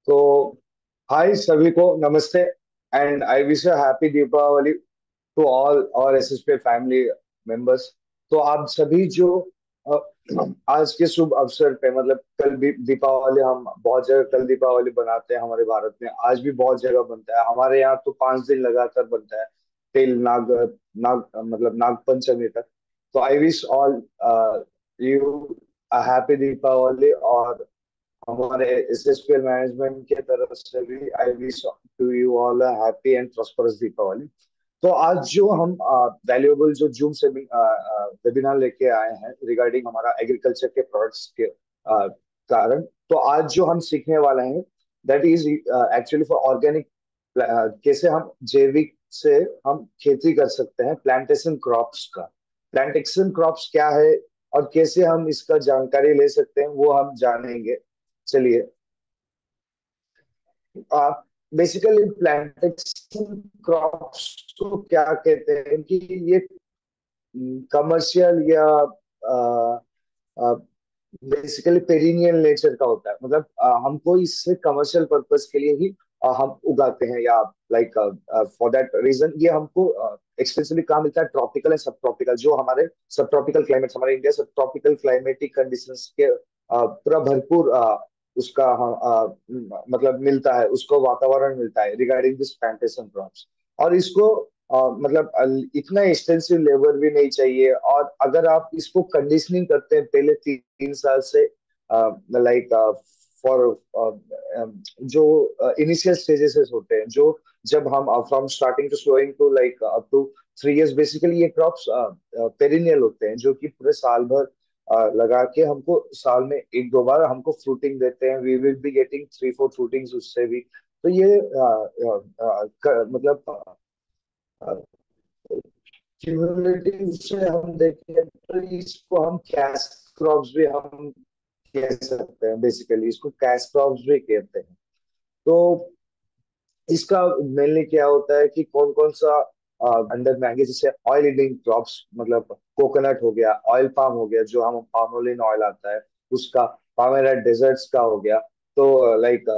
तो हाय सभी को नमस्ते and I wish a happy Deepavali to all और एसएसपी फैमिली मेंबर्स। तो आप सभी जो अ, आज के शुभ अवसर पे मतलब कल भी दीपावली, हम बहुत जगह कल दीपावली बनाते हैं हमारे भारत में। आज भी बहुत जगह बनता है, हमारे यहाँ तो 5 दिन लगातार बनता है। टिल नाग नाग मतलब नाग पंचमी तक। तो I wish all you a happy Deepavali. और हमारे एसएसपीएल मैनेजमेंट के तरफ से भी I wish to you all a happy and prosperous Deepavali. तो आज जो हम वैल्यूएबल जो जूम से वेबिनार लेके आए हैं रिगार्डिंग हमारा एग्रीकल्चर के प्रोडक्ट्स के कारण, तो आज जो हम सीखने वाले हैं that is actually for organic. कैसे हम जैविक से हम खेती कर सकते हैं, प्लांटेशन क्रॉप्स का। प्लांटेशन क्रॉप्स क्या है और कैसे हम इसका जानकारी ले सकते हैं वो हम जानेंगे। चलिए, आप बेसिकली प्लांटेशन क्रॉप्स को क्या कहते हैं कि ये कमर्शियल या बेसिकली पेरिनियल नेचर का होता है। मतलब हमको इससे कमर्शियल पर्पस के लिए ही हम उगाते हैं, या लाइक फॉर दैट रीजन ये हमको एक्सपेंसिवली कहाँ मिलता है, ट्रॉपिकल एंड सब ट्रॉपिकल। जो हमारे सब ट्रॉपिकल क्लाइमेट, हमारे इंडिया सब ट्रॉपिकल क्लाइमेटिक कंडीशंस के पूरा भरपूर उसका मतलब मिलता है, उसको वातावरण मिलता है रिगार्डिंग दिस प्लांटेशन क्रॉप्स। और इसको मतलब इतना एक्सटेंसिव लेबर भी नहीं चाहिए। और अगर आप इसको कंडीशनिंग करते हैं पहले 3 साल से, लाइक फॉर जो इनिशियल स्टेजेस होते हैं, जो जब हम from starting to sowing to like up to 3 years, basically ये क्रॉप्स पेरिनियल होते हैं जो कि पूरे साल भर लगा के हमको साल में एक दो बार हमको फ्रूटिंग देते हैं। We will be getting 3 4 fruitings उससे भी। तो ये मतलब क्यूमुलेटिव से हम देखें तो इसको हम कैश क्रॉप्स भी हम कह सकते हैं। बेसिकली इसको कैश क्रॉप्स भी कहते हैं। तो इसका मेनली क्या होता है कि कौन कौन सा अंडर में आएंगे, जैसे ऑयल ईल्डिंग क्रॉप्स, मतलब कोकोनट हो गया, ऑयल पाम हो गया, जो हम पामोलिन ऑयल आता है उसका, पामेरा डेजर्ट्स का हो गया। तो लाइक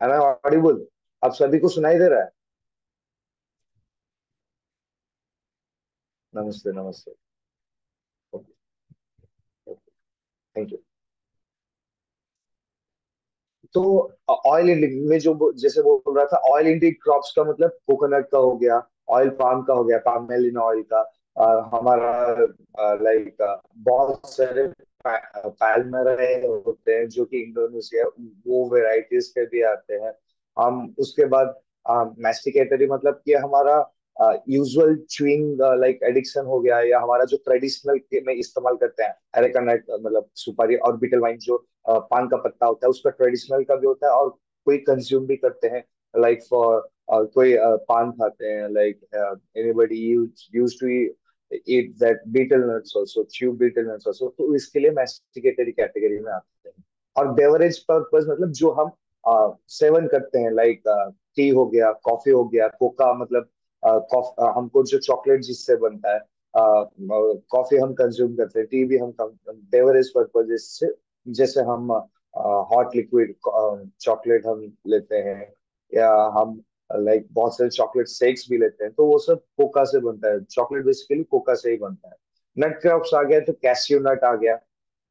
एम आई ऑडिबल? आप सभी को सुनाई दे रहा है? नमस्ते नमस्ते। Okay, thank you. तो ऑयल इंडिक में जो जैसे बोल रहा था, ऑयल इंडिक क्रॉप्स का मतलब कोकोनट का हो गया, ऑयल पाम का हो गया, पामेलिन ऑयल का। हमारा लाइक बहुत सारे पैल्मेरा होते हैं जो कि इंडोनेशिया, वो वेराइटीज के भी आते हैं। हम उसके बाद मैस्टिकेटरी, मतलब कि हमारा यूजुअल च्युइंग लाइक एडिक्शन हो गया, या हमारा जो ट्रेडिशनल में इस्तेमाल करते हैं एरेकानट, मतलब सुपारी और बीटल वाइन, जो पान का पत्ता होता है उसका ट्रेडिशनल का भी होता है, और कोई कंज्यूम भी करते हैं लाइक फॉर कोई पान खाते हैं, like anybody use to eat that betel nuts also, chew betel nuts also. तो इसके लिए मैस्टिकेटरी कैटेगरी में आते हैं। और बेवरेज पर्पस मतलब जो हम सेवन करते हैं, लाइक टी हो गया, कॉफी हो गया, कोका, मतलब हमको जो चॉकलेट जिससे बनता है, कॉफी हम कंज्यूम करते हैं, टी भी हम बेवरेज पर्पज से, जैसे हम हॉट लिक्विड चॉकलेट हम लेते हैं, या हम लाइक बहुत सारे चॉकलेट शेक्स भी लेते हैं, तो वो सब कोका से बनता है। चॉकलेट बेसिकली कोका से ही बनता है। नट क्रॉप्स आ गया तो कैश्यू नट आ गया।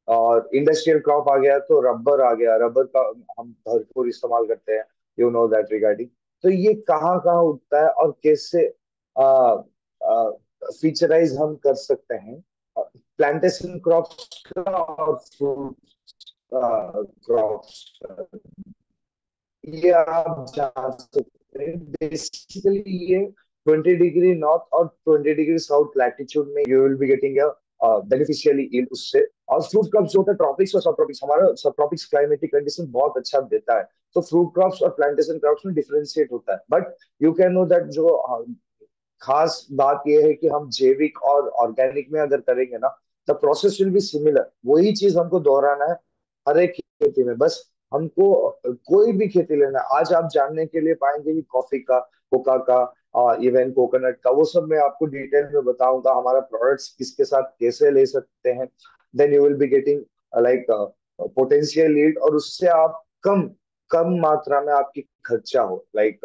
और इंडस्ट्रियल क्रॉप आ गया तो रबर आ गया, रबर का हम भरपूर इस्तेमाल करते हैं, यू नो दैट रिगार्डिंग। तो ये कहाँ कहाँ उगता है और कैसे फीचराइज हम कर सकते हैं प्लांटेशन क्रॉप्स का और फ्रूट क्रॉप्स, ये आप जान सकते हैं। बेसिकली ये 20 डिग्री नॉर्थ और 20 डिग्री साउथ लैटिट्यूड में you will be getting beneficially yield उससे। और फ्रूट क्रॉप्स जो होता है ट्रॉपिक्स और सब ट्रॉपिक्स, हमारा सब ट्रॉपिक्स क्लाइमेटिक कंडीशन बहुत अच्छा देता है। तो फ्रूट क्रॉप्स और प्लांटेशन क्रॉप्स में डिफरेंशिएट होता है, but you can know that जो खास बात यह है कि हम जैविक और ऑर्गेनिक में अगर करेंगे ना, the process will be similar. वही चीज हमको दोहराना है हर एक खेती में। बस हमको कोई भी खेती लेना है। आज आप जानने के लिए पाएंगे कि कॉफी का, कोका का, इवन कोकोनट का, वो सब मैं आपको डिटेल में बताऊंगा, हमारा प्रोडक्ट्स किसके साथ कैसे ले सकते हैं। Then you will be getting like potential lead, और उससे आप कम कम मात्रा में आपकी खर्चा हो, लाइक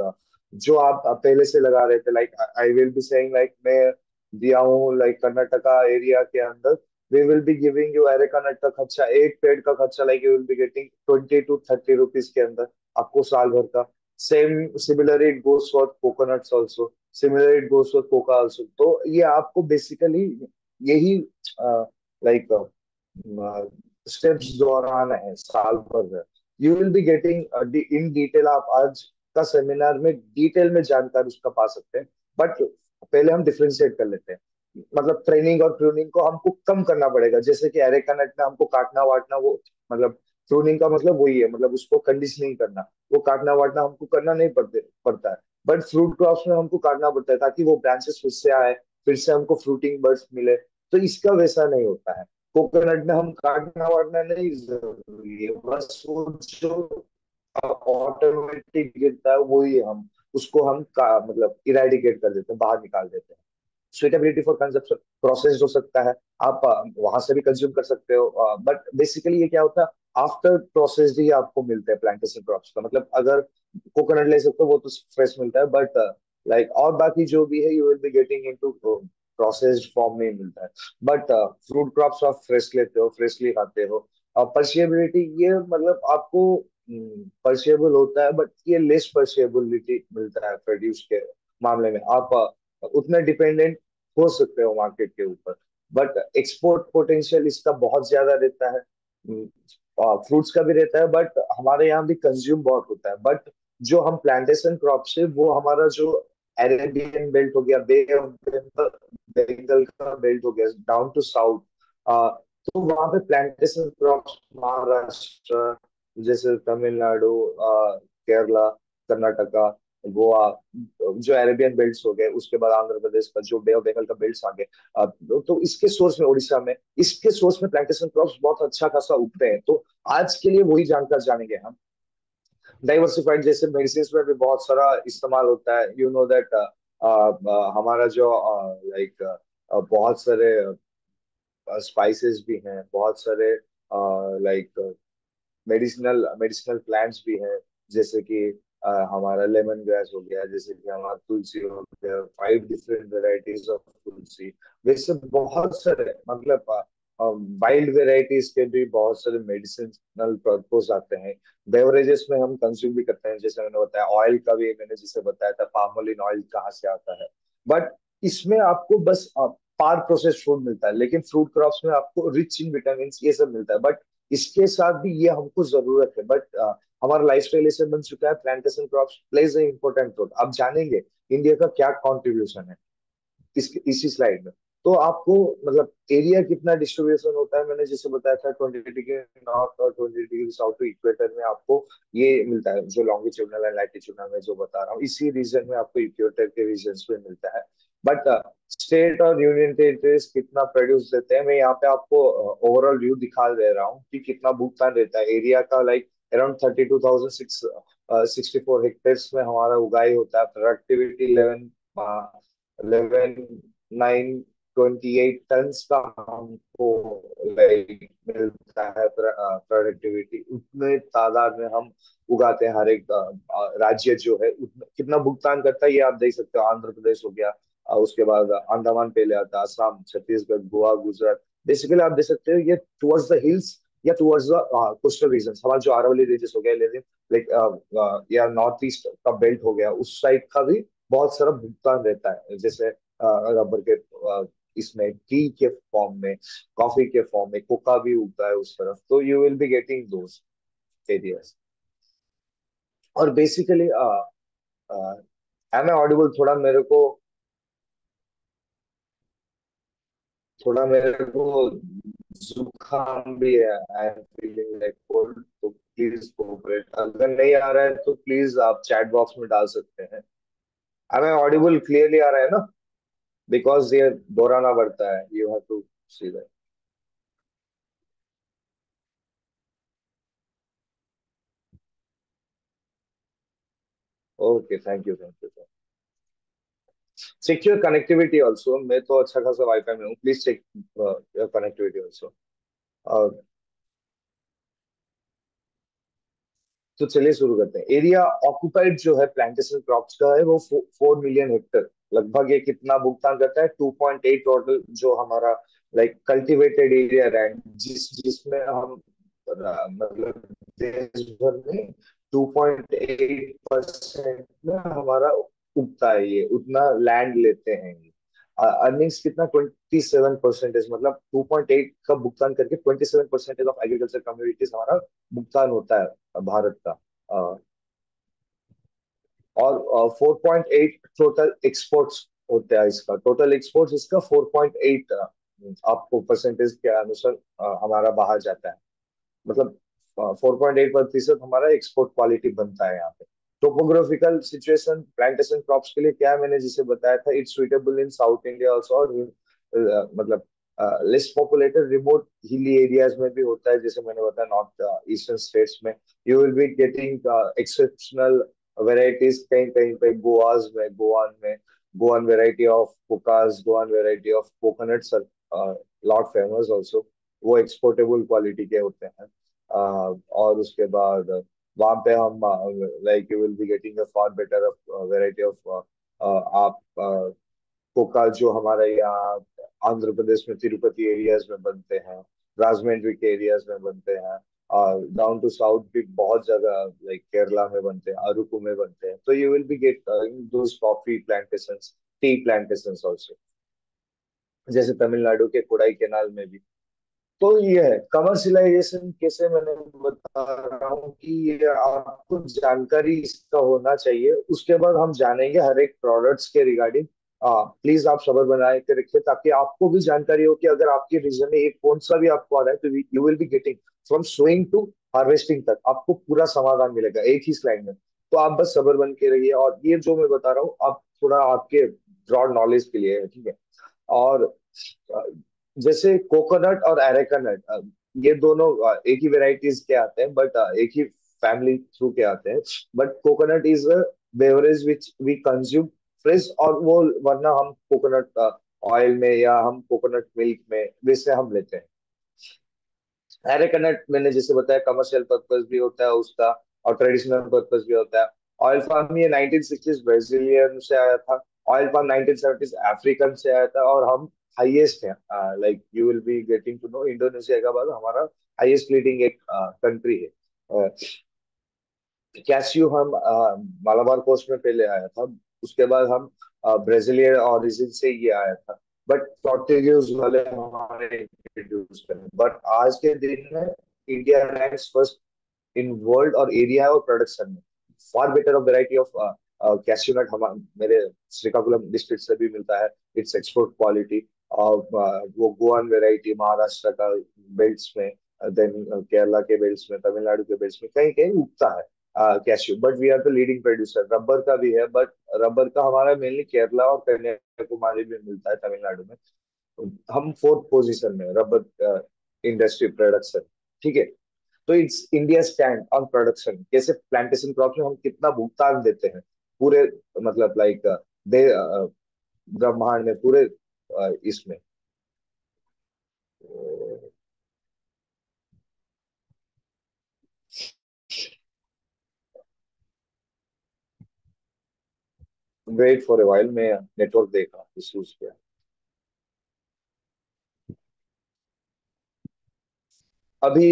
जो आप पहले से लगा रहे थे। Like I will be saying, like मैं दिया हूँ लाइक कर्नाटका एरिया के अंदर, we will be giving you areca nut का खर्चा, एक पेड़ का खर्चा like you will be getting 20 to 30 rupees के अंदर आपको साल भर का। Same similar it goes for coconuts also, similar it goes for coca also. तो ये आपको बेसिकली यही लाइक स्टेप्स दोहराना है साल भर। You will be getting in detail, आप आज का सेमिनार में डिटेल में जानकारी उसका पा सकते हैं। बट पहले हम डिफ्रेंशिएट कर लेते हैं, मतलब ट्रेनिंग और प्रूनिंग को हमको कम करना पड़ेगा। जैसे कि एरेका नट में हमको काटना वाटना, वो मतलब प्रूनिंग का मतलब वही है, मतलब उसको कंडीशनिंग करना, वो काटना वाटना हमको करना नहीं पड़ता है। बट फ्रूट क्रॉप्स में हमको काटना पड़ता है ताकि वो ब्रांचेस फिर से आए, फिर से हमको फ्रूटिंग बर्ड्स मिले। तो इसका वैसा नहीं होता है। कोकोनट में हम काटना वाटना नहीं जरूरी है, बस वो जो ऑटोमेटिक गिरता है वही हम उसको हम मतलब इरेडिकेट कर देते हैं, बाहर निकाल देते हैं। सुइटेबिलिटी फॉर कंजप्शन, प्रोसेस हो सकता है, आप वहां से भी कंज्यूम कर सकते हो। बट बेसिकली ये क्या होता है, आफ्टर प्रोसेस ही आपको मिलते हैं प्लांटेशन क्रॉप्स का। मतलब अगर कोकोनट ले सकते हो वो तो फ्रेश मिलता है, बट लाइक और बाकी जो भी है you will be getting into processed form में ही मिलता है। बट फ्रूट क्रॉप्स आप फ्रेश लेते हो, फ्रेशली खाते हो। पर्शियबिलिटी ये मतलब आपको पर्शियबल होता है, बट ये लेस पर्शियबिलिटी मिलता है प्रोड्यूस के मामले में। आप उतने डिपेंडेंट हो सकते हो मार्केट के ऊपर, बट एक्सपोर्ट पोटेंशियल इसका बहुत ज्यादा रहता है। फ्रूट्स का भी रहता है, बट हमारे यहाँ भी कंज्यूम बहुत होता है। बट जो हम प्लांटेशन क्रॉप से, वो हमारा जो अरेबियन बेल्ट हो गया, बे ऑफ बंगाल का बेल्ट हो गया, डाउन टू साउथ, तो वहां पे प्लांटेशन क्रॉप्स, महाराष्ट्र जैसे तमिलनाडु, केरला, कर्नाटका, गोवा, जो अरेबियन बेल्ट्स हो गए, उसके बाद आंध्र प्रदेश का जो बे ऑफ बंगाल का बेल्ट्स आ गए, तो इसके सोर्स में उड़ीसा में, इसके सोर्स में प्लांटेशन क्रॉप्स बहुत अच्छा खासा उगते हैं। तो आज के लिए वही जानकर जानेंगे हम। डाइवर्सिफाइड जैसे मेडिसिन में भी बहुत सारा इस्तेमाल होता है, यू नो दैट। हमारा जो लाइक बहुत सारे स्पाइसेस भी हैं, बहुत सारे लाइक मेडिसिनल मेडिसिनल प्लांट्स भी हैं। जैसे कि हमारा लेमन ग्रास हो गया, जैसे कि हमारा तुलसी हो गया, 5 डिफरेंट वेराइटीज ऑफ तुलसी। वैसे बहुत सारे मतलब वाइल्ड वेराइटीज के भी बहुत सारे मेडिसिनल पर्पस आते हैं। बेवरेजेस में हम कंज्यूम भी करते हैं, जैसे मैंने बताया ऑयल का भी, मैंने जिसे बताया था पामोलिन ऑयल कहाँ से आता है। बट इसमें आपको बस पार प्रोसेस फूड मिलता है, लेकिन फ्रूट क्रॉप्स में आपको रिच इन विटामिन ये सब मिलता है। बट इसके साथ भी ये हमको जरूरत है। बट हमारा लाइफस्टाइल ऐसे बन चुका है, plantation crops plays a important role. आप जानेंगे इंडिया का क्या कंट्रीब्यूशन है इसी स्लाइड में। तो आपको मतलब एरिया कितना डिस्ट्रीब्यूशन होता है, मैंने जैसे बताया था 20 डिग्री नॉर्थ और 20 डिग्री साउथ टू इक्वेटर में आपको ये मिलता है, जो लॉन्गिट्यूडनल एंड लैटिट्यूडनल में जो बता रहा हूँ, इसी रीजन में आपको इक्वेटर के रीजन में मिलता है। बट स्टेट और यूनियन टेरिटरीज कितना प्रोड्यूस देते हैं, मैं यहाँ पे आपको ओवरऑल व्यू दिखा दे रहा हूँ कि कितना भुगतान रहता है एरिया का। लाइक अराउंड 32,664 हेक्टेयर्स में हमारा उगाई होता है। प्रोडक्टिविटी 11,928 का हमको लाइक मिलता है प्रोडक्टिविटी। उतने तादाद में हम उगाते हैं। हर एक राज्य जो है कितना भुगतान करता है ये आप देख सकते हो। आंध्र प्रदेश हो गया, उसके बाद अंडमान पहले आता है, असम, छत्तीसगढ़, गोवा, गुजरात। बेसिकली आप देख सकते हो ये टुवर्ड्स द हिल्स या टुवर्ड्स द कोस्टल रीजन, हमारा जो अरावली रीजन हो गया, लेकिन लाइक या नॉर्थ ईस्ट का बेल्ट हो गया, उस साइड का भी बहुत सारा भुगतान रहता है। जैसे रबर के इसमें टी के फॉर्म में, कॉफी के फॉर्म में, कोका भी उगता है उस तरफ। तो you will be getting those areas. और बेसिकली एम आई ऑडिबल? थोड़ा मेरे को जुकाम भी है, I am feeling like cold, तो प्लीज कोऑपरेट। अगर नहीं आ रहा है तो प्लीज आप चैट बॉक्स में डाल सकते हैं। Am I audible? क्लियरली आ रहा है ना? बिकॉज ये दोहराना पड़ता है, you have to see that. Okay, thank you. Check your connectivity also. मैं तो अच्छा खासा वाईफाई में हूँ, please check your connectivity also. तो चलिए शुरू करते हैं। एरिया ऑक्युपाइड जो है प्लांटेशन क्रॉप्स का है वो 4 मिलियन हेक्टर। लगभग ये कितना भुगतान करता है? 2.8 टोटल जो हमारा लाइक कल्टिवेटेड एरिया है, जिसमें हम मतलब देश भर में 2.8% में हमारा उगता है, ये उतना लैंड लेते हैं। अर्निंग्स कितना? 27%। मतलब 2.8 का भुगतान करके 27% ऑफ एग्रीकल्चर कम्युनिटीज हमारा भुगतान होता है भारत का। अ, और 4.8 टोटल एक्सपोर्ट्स होता है इसका। टोटल एक्सपोर्ट्स इसका 4.8 आपको परसेंटेज के अनुसार हमारा बाहर जाता है। मतलब 4.8% हमारा एक्सपोर्ट क्वालिटी बनता है यहाँ पे। टोपोग्राफिकल सिचुएशन प्लांटेशन क्रॉप्स के लिए क्या है, मैंने जिसे बताया था, it's suitable in south India also. और मतलब less populated remote hilly areas में भी होता है, जैसे मैंने बताया नॉर्थ ईस्टर्न स्टेट्स में। You will be getting exceptional varieties कहीं कहीं पे गोवाज में, गोवान वेराइटी ऑफ कोकास, गोवान variety of coconuts lot famous also. वो एक्सपोर्टेबल क्वालिटी के होते हैं। और उसके बाद वहां पे हम like you will be getting a far better variety of आप कोका जो हमारे यहाँ आंध्र प्रदेश में तिरुपति एरियाज में बनते हैं, राजमंड्री के एरियाज में बनते हैं, और डाउन टू साउथ भी बहुत जगह लाइक केरला में बनते हैं, अरुकू में बनते हैं। तो you will B get those coffee plantations, T plantations also, जैसे तमिलनाडु के कोडाई केनाल में भी। तो ये है कमर्शलाइजेशन कैसे, मैंने बता रहा हूँ कि ये आपको जानकारी इसका होना चाहिए। उसके बाद हम जानेंगे हर एक प्रोडक्ट्स के रिगार्डिंग। प्लीज आप सब्र बनाए के रखिए ताकि आपको भी जानकारी हो कि अगर आपके रीजन में एक कौन सा भी आपको आ रहा है तो you will be getting from sowing to harvesting तक आपको पूरा समाधान मिलेगा एक ही स्लाइड में। तो आप बस सब्र बन के रहिए। और ये जो मैं बता रहा हूँ आप थोड़ा आपके ब्रॉड नॉलेज के लिए है, ठीक है। और अ, जैसे कोकोनट और एरेकानट, ये दोनों एक ही वेराइटीज के आते हैं, बट एक ही फैमिली थ्रू के आते हैं। But coconut is a beverage which we consume fresh, और वो वरना हम कोकोनट ऑयल में या हम कोकोनट मिल्क में वैसे हम लेते हैं। एरेकानट मैंने जैसे बताया कमर्शियल पर्पस भी होता है उसका, और ट्रेडिशनल पर्पस भी होता है। ऑयल पाम ये 1960s ब्राजीलियन से आया था। ऑयल पाम 1970s अफ्रीकन से आया था। और हम हाईएस्ट है, like you will be getting to know, Indonesia के बाद हमारा हाईएस्ट लीडिंग एक कंट्री है। कैसियो हम मालाबार कोस्ट में पहले आया था। उसके बाद हम ब्राजीलियन ओरिजिन से ये आया था। बट टॉर्टिग्यूज वाले हमारे इंट्रोड्यूस करें। बट आज के दिन में India ranks first in world और एरिया और प्रोडक्शन में। Far better of variety of cashew nut हम मेरे श्रीकाकुलम डिस्ट्रिक्ट से भी मिलता है। It's export quality. और वो गोवन वेराइटी महाराष्ट्र का बेल्ट्स में, देन केरला के बेल्ट्स में, तमिलनाडु के बेल्ट्स में कहीं कहीं उगता है cashew. But we are the leading producer. Rubber का भी है, बट रबर का हमारा मेनली केरला और कन्याकुमारी में मिलता है, तमिलनाडु में। हम फोर्थ पोजीशन में रबर इंडस्ट्री प्रोडक्शन, ठीक है। तो it's India stand on production, कैसे प्लांटेशन क्रॉप में हम कितना भुगतान देते हैं पूरे, मतलब लाइक दे ब्रह्मांड में पूरे इसमें। वेट फॉर ए वाइल, मैं नेटवर्क देखा इश्यूज पे। अभी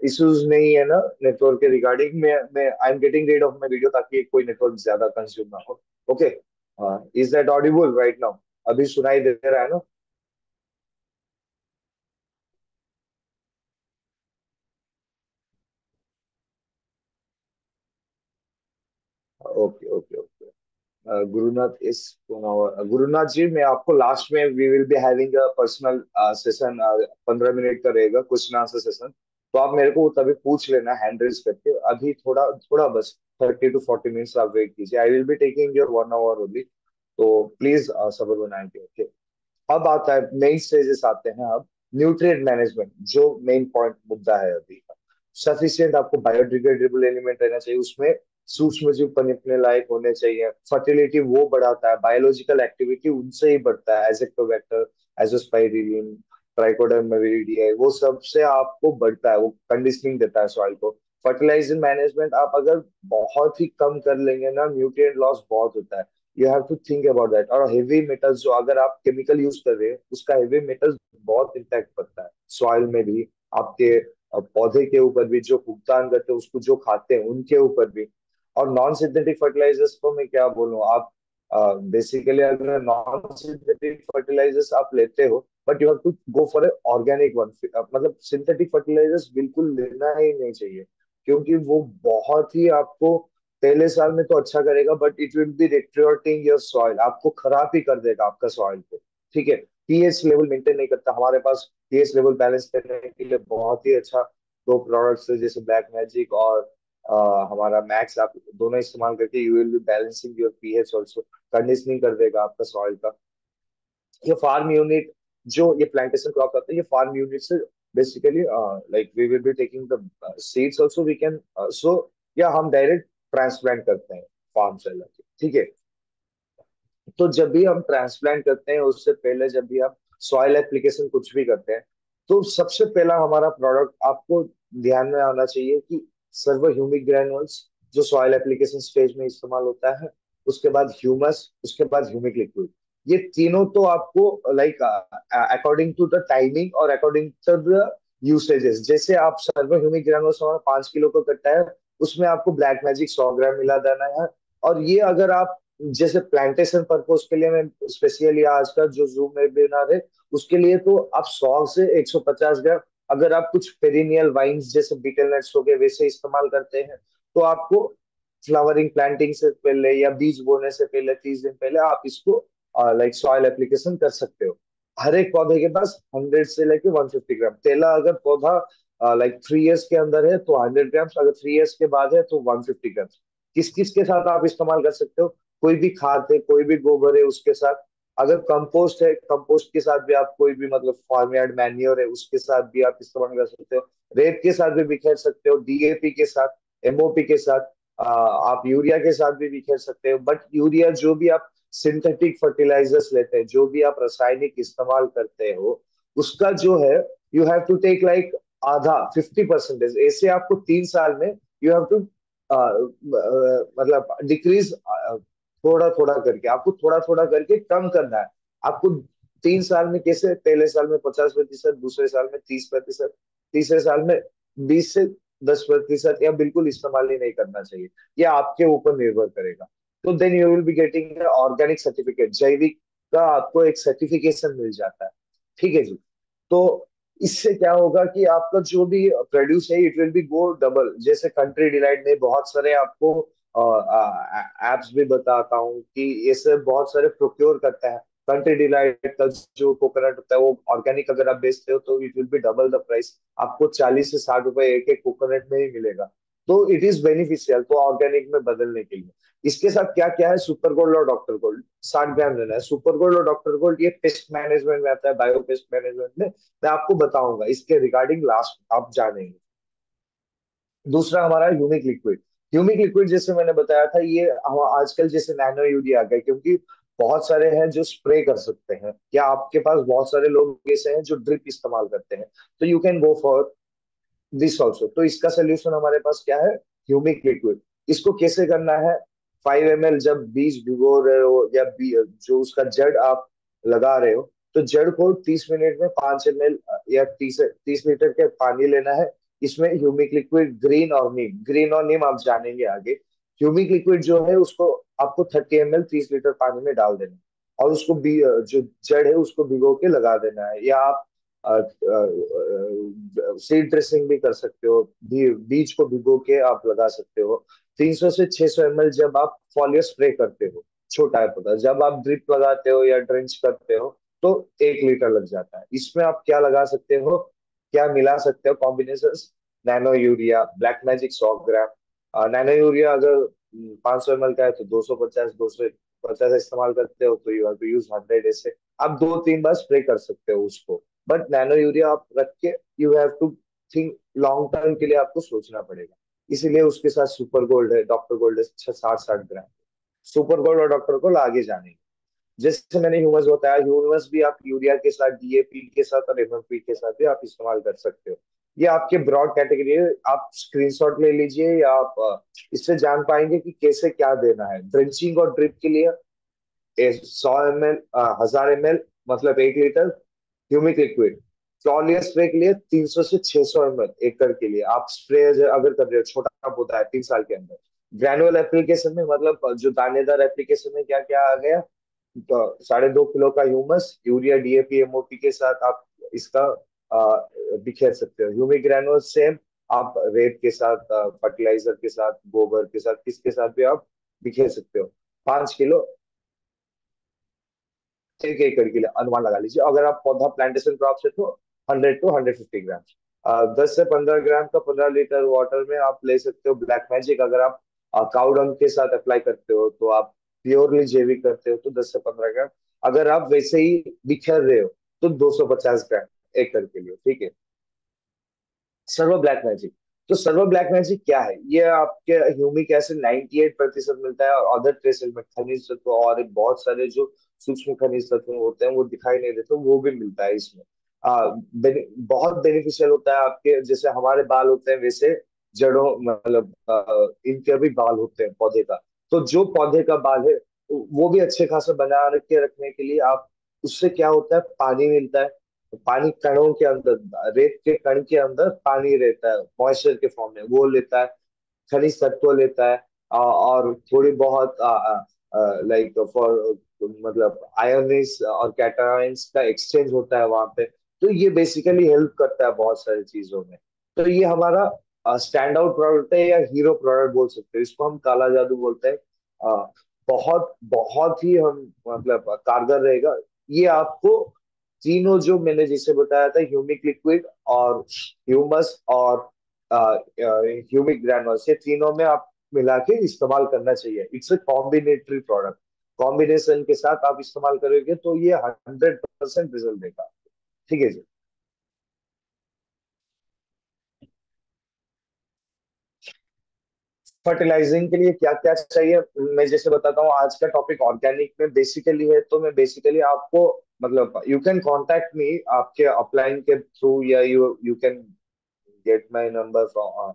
इश्यूज नहीं है ना नेटवर्क के रिगार्डिंग? मैं I am getting rid of my video ताकि कोई नेटवर्क ज्यादा कंज्यूम ना हो। Okay. Is that audible right now? अभी सुनाई दे रहा है ना? Okay okay okay. Gurunath is Gurunath ji, मैं आपको लास्ट में we will be having a personal session, 15 minute का रहेगा क्वेश्चन आंसर सेशन। तो आप मेरे को तभी पूछ लेना हैंड रेज करके। अभी थोड़ा थोड़ा बस 30 to 40 मिनट्स आप वेट कीजिए। आई will be taking your 1 hour only. तो प्लीज सब्र बनाएंगे, ओके। अब आता है मेन स्टेजेस आते हैं अब। न्यूट्रिएंट मैनेजमेंट जो मेन पॉइंट मुद्दा है अभी का। सफिशिएंट आपको बायोडिग्रेडेबल एलिमेंट रहना चाहिए उसमें। सूक्ष्म जीव पनपने लायक होने चाहिए। फर्टिलिटी वो बढ़ाता है, बायोलॉजिकल एक्टिविटी उनसे ही बढ़ता है, एजेक्टोबैक्टर, एजोस्पाइरिलिन, ट्राइकोडर्मा विरिडियाe, वो सबसे आपको बढ़ता है, वो कंडीशनिंग देता है सॉइल को। फर्टिलाइजर मैनेजमेंट आप अगर बहुत ही कम कर लेंगे ना, न्यूट्रिएंट लॉस बहुत होता है। You have to think about that. और हेवी मेटल्स जो अगर आप केमिकल यूज कर रहे हैं, उसका हेवी मेटल्स बहुत इम्पैक्ट पड़ता है सॉइल में भी, आपके पौधे के ऊपर भी, जो भुगतान करते हैं उसको, जो खाते हैं उनके ऊपर भी। और नॉन सिंथेटिक फर्टिलाइजर्स को मैं क्या बोलूं, आप बेसिकली अगर नॉन सिंथेटिक फर्टिलाइजर्स आप लेते हो, but you have to go for a organic one. मतलब सिंथेटिक फर्टिलाइजर्स बिल्कुल लेना ही नहीं चाहिए, क्योंकि वो बहुत ही आपको पहले साल में तो अच्छा करेगा, but it will be deteriorating your soil, आपको खराब ही कर देगा आपका सॉइल को। ठीक है, पीएच लेवल मेंटेन नहीं करता। हमारे पास पीएच लेवल बैलेंस करने के लिए बहुत ही अच्छा दो प्रोडक्ट्स है, जैसे ब्लैक मैजिक और हमारा मैक्स। आप दोनों इस्तेमाल करके you will B balancing your pH also, conditioning कर देगा आपका सॉइल का। ये फार्म यूनिट, जो ये प्लांटेशन क्रॉप करते हैं, ये फार्म यूनिट से basically like we will be taking the seeds also, we can sow, या हम डायरेक्ट ट्रांसप्लांट करते हैं फार्म से लाके। ठीक है, तो जब भी हम ट्रांसप्लांट करते हैं उससे पहले, जब भी हम सॉइल एप्लीकेशन कुछ भी करते हैं, तो सबसे पहला हमारा प्रोडक्ट आपको ध्यान में आना चाहिए कि सर्वो ह्यूमिक ग्रैन्युल्स, जो सॉइल एप्लीकेशन स्टेज में इस्तेमाल होता है। उसके बाद ह्यूमस, उसके बाद ह्यूमिक लिक्विड। ये तीनों तो आपको like according to the timing और अकॉर्डिंग टू द यूसेजेस, जैसे आप सर्वो ह्यूमिक ग्रैन्युल्स हमारा 5 किलो का कट्टा है, उसमें आपको ब्लैक मैजिक 100 ग्राम मिला देना है। और ये अगर आप जैसे प्लांटेशन पर्पस के लिए, मैं स्पेशली आज का जो जूम वेबिनार है उसके लिए, तो आप 100 से 150 ग्राम, अगर आप कुछ पेरिनियल वाइन्स जैसे बीटल नट्स हो गए वैसे इस्तेमाल करते हैं, तो आपको फ्लावरिंग प्लांटिंग से पहले या बीज बोने से पहले 30 दिन पहले आप इसको लाइक सॉइल एप्लीकेशन कर सकते हो। हर एक पौधे के पास 100 से लेके 150 ग्राम तेला, अगर पौधा लाइक 3 इयर्स के अंदर है तो 100 ग्राम, अगर 3 इयर्स के बाद है तो 150 ग्राम। किस किस के साथ आप इस्तेमाल कर सकते हो, कोई भी खाद है, कोई भी गोबर है उसके साथ। अगर कंपोस्ट है, कंपोस्ट के साथ भी आप कोई भी मतलब फार्म यार्ड मैन्योर है उसके साथ भी आप इस्तेमाल कर सकते हो। रेत के साथ भी बिखेर सकते हो, डीएपी के साथ, एमओपी के साथ, आप यूरिया के साथ भी बिखेर सकते हो। बट यूरिया जो भी आप सिंथेटिक फर्टिलाइजर्स लेते हैं, जो भी आप रासायनिक इस्तेमाल करते हो, उसका जो है you have to take like आधा 50%। ऐसे आपको 3 साल में यू हैव टू मतलब डिक्रीज, थोड़ा थोड़ा करके आपको थोड़ा थोड़ा करके कम करना है। आपको 3 साल में कैसे, पहले साल में 50%, दूसरे साल में 30%, तीसरे साल में 20 से 10% या बिल्कुल इस्तेमाल ही नहीं करना चाहिए। ये आपके ऊपर निर्भर करेगा। तो then you will be getting organic certificate, जैविक का आपको एक सर्टिफिकेशन मिल जाता है। ठीक है जी। तो इससे क्या होगा कि आपका जो भी प्रोड्यूस है it will be go double. जैसे कंट्री डिलाइट में बहुत सारे आपको एप्स भी बताता हूँ कि ऐसे बहुत सारे प्रोक्योर करता है। कंट्री डिलाइट का जो कोकोनट होता है वो ऑर्गेनिक अगर आप बेचते हो तो it will be double the price, आपको 40 से 60 रुपए एक एक कोकोनट में ही मिलेगा। तो इट इज बेनिफिशियल तो ऑर्गेनिक में बदलने के लिए। इसके साथ क्या क्या है, सुपर गोल्ड और डॉक्टर गोल्ड 60 ग्राम लेना है। सुपर गोल्ड और डॉक्टर गोल्ड ये पेस्ट मैनेजमेंट में आता है, बायो पेस्ट मैनेजमेंट में। मैं आपको बताऊंगा इसके रिगार्डिंग लास्ट, आप जानेंगे। दूसरा हमारा ह्यूमिक लिक्विड। ह्यूमिक लिक्विड जैसे मैंने बताया था, ये आजकल जैसे नैनो यूरिया आ गया, क्योंकि बहुत सारे हैं जो स्प्रे कर सकते हैं, या आपके पास बहुत सारे लोग ऐसे हैं जो ड्रिप इस्तेमाल करते हैं, तो you can go for this also. तो इसका सोल्यूशन हमारे पास क्या है, ह्यूमिक लिक्विड। इसको कैसे करना है, 5 ml जब बीज भिगो रहे हो या जो उसका जड़ आप लगा रहे हो, तो जड़ को 30 मिनट में 5 ml या 30 लीटर के पानी लेना है। इसमें ह्यूमिक लिक्विड, ग्रीन और नीम, ग्रीन और नीम आप जानेंगे आगे। ह्यूमिक लिक्विड जो है उसको आपको 30 ml 30 लीटर पानी में डाल देना है, और उसको जो जड़ है उसको भिगो के लगा देना है। या आप सीड ड्रेसिंग भी कर सकते हो, बीज को भिगो के आप लगा सकते हो। 300 से 600 ml जब आप फॉलियर स्प्रे करते हो, छोटा है पौधा, जब आप ड्रिप लगाते हो या ड्रेंच करते हो तो 1 लीटर लग जाता है। इसमें आप क्या लगा सकते हो, क्या मिला सकते हो combination, nano urea, black magic 100 ग्राम। नैनो यूरिया अगर 500 ml का है तो 250 इस्तेमाल करते हो तो यू हैव टू यूज 100। ऐसे आप 2-3 बार स्प्रे कर सकते हो उसको। बट नैनो यूरिया आप रख के you have to think, long term के लिए आपको सोचना पड़ेगा। इसीलिए उसके साथ सुपर गोल्ड है, डॉक्टर गोल्ड है, 60-60 ग्राम। सुपर गोल्ड और डॉक्टर गोल्ड आगे जाने, जैसे मैंने ह्यूमस बताया, ह्यूमस भी आप यूरिया के साथ, डीएपी के साथ और एमएनपी के साथ भी आप इस्तेमाल कर सकते हो। ये आपके ब्रॉड कैटेगरी है, आप स्क्रीनशॉट ले लीजिए, या आप इससे जान पाएंगे कि कैसे क्या देना है। ड्रिंचिंग और ड्रिप के लिए 100 ml, 1000 ml, मतलब 1 लीटर ह्यूमिक लिक्विड। फ्लॉलियर स्प्रे के लिए 300 से 600 ml एकड़ के लिए आप स्प्रे अगर कर रहे हो, छोटा पौधा है 3 साल के अंदर। ग्रैनुअल एप्लीकेशन में मतलब जो दानेदार एप्लीकेशन में क्या क्या आ गया, तो 2.5 किलो का ह्यूमस यूरिया डीएपी एमओपी के साथ आप इसका बिखेर सकते हो। ह्यूमिक ग्रैनुअल सेम आप रेत के साथ, फर्टिलाइजर के साथ, गोबर के साथ, किसके साथ भी आप बिखेर सकते हो। 5 किलो 1 एकड़ के लिए अनुमान लगा लीजिए। अगर आप पौधा प्लांटेशन क्रॉप से तो 100 to 150 ग्राम। 10 से 15 ग्राम का 15 लीटर वाटर में आप ले सकते हो ब्लैक मैजिक। अगर आप काउ डंग के साथ अप्लाई करते हो तो आप प्योरली जैविक करते हो तो 10 से 15 ग्राम। अगर आप वैसे ही बिखेर रहे हो तो 250 ग्राम एकड़ के लिए, ठीक है। Servo black magic. तो सर्वो ब्लैक मैजिक क्या है, ये आपके ह्यूमिक एसिड 98% मिलता है, और अदर ट्रेस एलिमेंट खनिज तत्व और बहुत सारे जो सूक्ष्म खनिज तत्व होते हैं वो दिखाई नहीं देते, वो भी मिलता है इसमें। बहुत बेनिफिशियल होता है आपके, जैसे हमारे बाल होते हैं वैसे जड़ों मतलब इनके भी बाल होते हैं पौधे का। तो जो पौधे का बाल है वो भी अच्छे खासा बना के रखने के लिए आप, उससे क्या होता है, पानी मिलता है। पानी कणों के अंदर, रेत के कण के अंदर पानी रहता है मॉइस्चर के फॉर्म में, वो लेता है। खनिज तत्व लेता है। और थोड़ी बहुत लाइक फॉर मतलब आयोनिस और कैटायंस का एक्सचेंज होता है वहां पे। तो ये बेसिकली हेल्प करता है बहुत सारी चीजों में। तो ये हमारा स्टैंड आउट प्रोडक्ट है, या हीरो प्रोडक्ट बोल सकते हैं इसको, हम काला जादू बोलते हैं। बहुत बहुत ही हम मतलब कारगर रहेगा ये आपको। तीनों जो मैंने जिसे बताया था, ह्यूमिक लिक्विड और ह्यूमस और ह्यूमिक ग्रैनुल्स, ये तीनों में आप मिला के इस्तेमाल करना चाहिए। It's a combinatory product. Combination के साथ आप इस्तेमाल करोगे तो ये 100% रिजल्ट देगा। ठीक है जी। फर्टिलाइजिंग के लिए क्या क्या चाहिए, मैं जैसे बताता हूँ। आज का टॉपिक ऑर्गेनिक में बेसिकली है, तो मैं बेसिकली आपको मतलब यू कैन कांटेक्ट मी आपके अपलाइन के थ्रू, या you can get my number from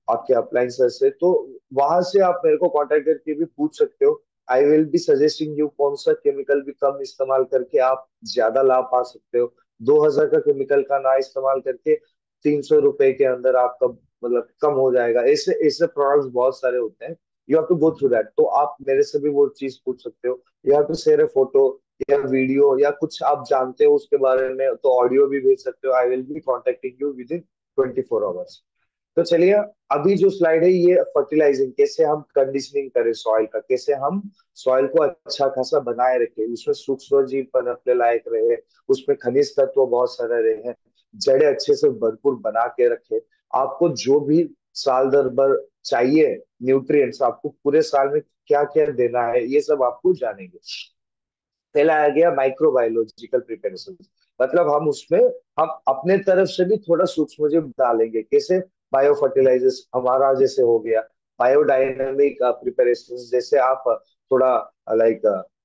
आपके अप्लायंसेस से। तो वहां से आप मेरे को कांटेक्ट करके भी पूछ सकते हो। आई विल बी सजेस्टिंग यू कौन सा केमिकल भी कम इस्तेमाल करके आप ज्यादा लाभ पा सकते हो। 2,000 का केमिकल का ना इस्तेमाल करके 300 रुपए के अंदर आपका मतलब कम हो जाएगा। ऐसे ऐसे प्रोडक्ट्स बहुत सारे होते हैं। You have to go through that. तो आप मेरे से भी वो चीज पूछ सकते हो। You have to share a photo या वीडियो, या कुछ आप जानते हो उसके बारे में तो ऑडियो भी भेज सकते हो। आई will be contacting you with in 24 hours. तो चलिए, अभी जो स्लाइड है ये फर्टिलाइजिंग, कैसे हम कंडीशनिंग करें सॉइल का, कैसे हम सॉइल को अच्छा खासा बनाए रखें, उसमें सूक्ष्म जीव पनपने लायक रहे, उसमें खनिज तत्व बहुत सारे रहे, जड़ें अच्छे से भरपूर बना के रखे। आपको जो भी साल दर भर चाहिए न्यूट्रिएंट्स, आपको पूरे साल में क्या क्या देना है, ये सब आपको जानेंगे। पहला आ गया माइक्रोबायोलॉजिकल प्रिपरेशन। मतलब हम उसमें हम अपने तरफ से भी थोड़ा सूक्ष्मजीव डालेंगे। कैसे? बायो फर्टिलाइजर्स हमारा जैसे हो गया, बायोडायनामिक प्रिपरेशन, जैसे आप थोड़ा लाइक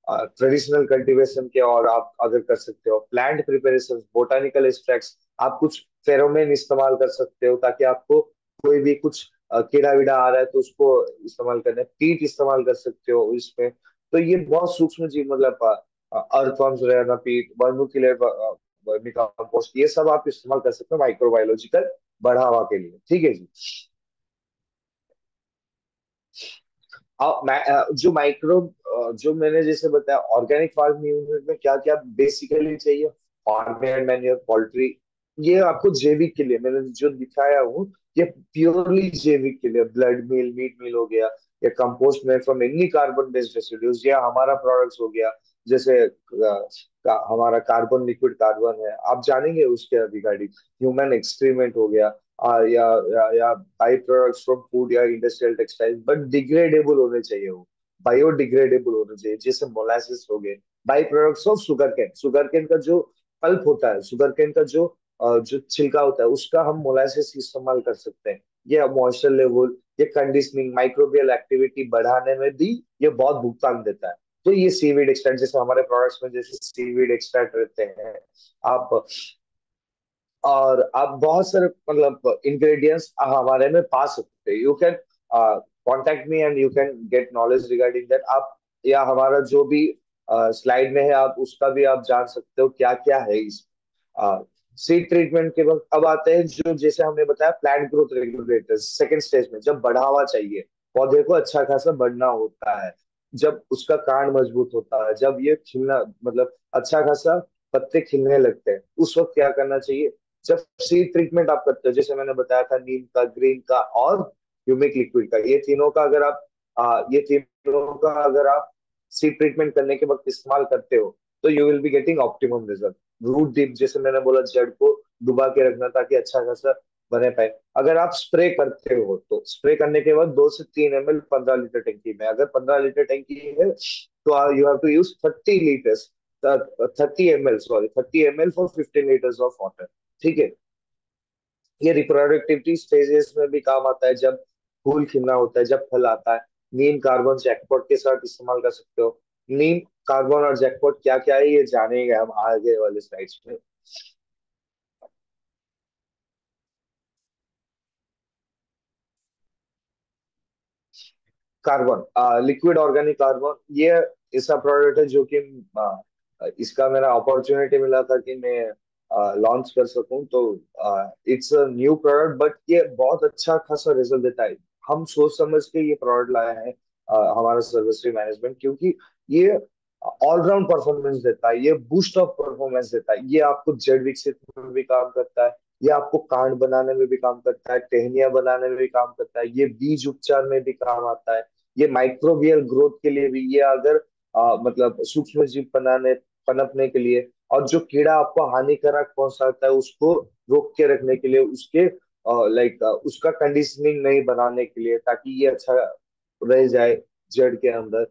ट्रेडिशनल कल्टीवेशन के, और आप अगर कर सकते हो प्लांट प्रिपरेशन, बोटानिकल एक्सट्रैक्ट्स, आप कुछ फेरोमेन इस्तेमाल कर सकते हो ताकि आपको कोई भी कुछ कीड़ा वीड़ा आ रहा है तो उसको इस्तेमाल करना है। पीट इस्तेमाल कर सकते हो इसमें। तो ये बहुत सूक्ष्म जीव मतलब अर्थवर्म्स रहना, पीट, वर्मिकुलेट, वर्मी कंपोस्ट, ये सब आप इस्तेमाल कर सकते हो माइक्रोबायोलॉजिकल बढ़ावा के लिए। ठीक है जी। जो माइक्रो जो मैंने जैसे बताया ऑर्गेनिक फार्मिंग यूनिट में क्या क्या बेसिकली चाहिए, फार्म एंड मैन्योर, पोल्ट्री, ये आपको जैविक के लिए मैंने जो दिखाया हूँ, ये प्योरली जैविक के लिए। ब्लड मिल, मीट मिल हो गया, या compost made from any carbon based residues, या हमारा प्रोडक्ट्स हो गया, जैसे हमारा कार्बन लिक्विड कार्बन है, आप जानेंगे उसके रिगार्डिंग। ह्यूमन एक्सक्रीमेंट हो गया, या बाई प्रोडक्ट्स फ्रॉम फूड या इंडस्ट्रियल टेक्सटाइल, बट डिग्रेडेबल होने चाहिए वो, बायोडिग्रेडेबल होने चाहिए, जैसे मोलासिस हो गए। By products of sugar cane, sugar cane का जो पल्प होता है, शुगर केन का जो छिलका होता है, उसका हम मोलासिस इस्तेमाल कर सकते हैं। ये मॉइस्चर लेवल, ये कंडीशनिंग, माइक्रोबियल एक्टिविटी बढ़ाने में भी ये बहुत भुगतान देता है। तो ये सीवीड एक्सट्रैक्ट, जैसे हमारे प्रोडक्ट्स में जैसे सीवीड एक्सट्रैक्ट रहते हैं, आप और आप बहुत सारे मतलब इंग्रेडिएंट्स हमारे में पा सकते हैं। You can contact me and you can get knowledge regarding that. आप या हमारा जो भी स्लाइड में है आप उसका भी आप जान सकते हो क्या क्या है इस सीड ट्रीटमेंट के वक्त। अब आते हैं जो जैसे हमने बताया plant growth regulators second stage में, जब बढ़ावा चाहिए, पौधे को अच्छा खासा बढ़ना होता है, जब उसका कांड मजबूत होता है, जब ये खिलना मतलब अच्छा खासा पत्ते खिलने लगते हैं, उस वक्त क्या करना चाहिए? जब सीड ट्रीटमेंट आप करते हो, जैसे मैंने बताया था नीम का, ग्रीन का और ह्यूमिक लिक्विड का, ये तीनों का अगर आप ये तीनों का अगर आप सीड ट्रीटमेंट करने के वक्त इस्तेमाल करते हो तो you will be getting optimum result. Root dip, जैसे मैंने बोला, जड़ को डुबा के रखना ताकि अच्छा खासा बने पाए। अगर आप स्प्रे करते हो तो स्प्रे करने के बाद 2 से 3 ml 15 लीटर टंकी में, अगर 15 लीटर टंकी है तो you have to use 30 litres, 30 ml, sorry 30 ml for 15 litres of water. ठीक है। ये रिप्रोडक्टिविटी स्टेजेस में भी काम आता है, जब फूल खिलना होता है, जब फल आता है। नीम कार्बन जैकपॉट के साथ इस्तेमाल कर सकते हो। नीम कार्बन और जैकपॉट क्या क्या है ये जानेंगे हम आगे वाले स्लाइड्स में। कार्बन, लिक्विड ऑर्गेनिक कार्बन, ये ऐसा प्रोडक्ट है जो कि इसका मेरा अपॉर्चुनिटी मिला था कि मैं लॉन्च कर सकूं, तो it's a new product but ये बहुत अच्छा खासा रिजल्ट देता है। हम सोच समझ के ये प्रोडक्ट लाए हैं हमारा सर्विस मैनेजमेंट, क्योंकि ये ऑलराउंड परफॉर्मेंस देता है, ये बूस्ट ऑफ परफॉर्मेंस देता है, ये आपको जड़ विकसित में भी काम करता है, ये आपको कांड बनाने में भी काम करता है, टहनियां बनाने में भी काम करता है, ये बीज उपचार में भी काम आता है, ये माइक्रोबियल ग्रोथ के लिए भी, ये अगर मतलब सूक्ष्म जीव बनाने पनपने के लिए, और जो कीड़ा आपको हानिकारक पहुंचाता है उसको रोक के रखने के लिए, उसके लाइक उसका कंडीशनिंग नहीं बनाने के लिए ताकि ये अच्छा रह जाए जड़ के अंदर,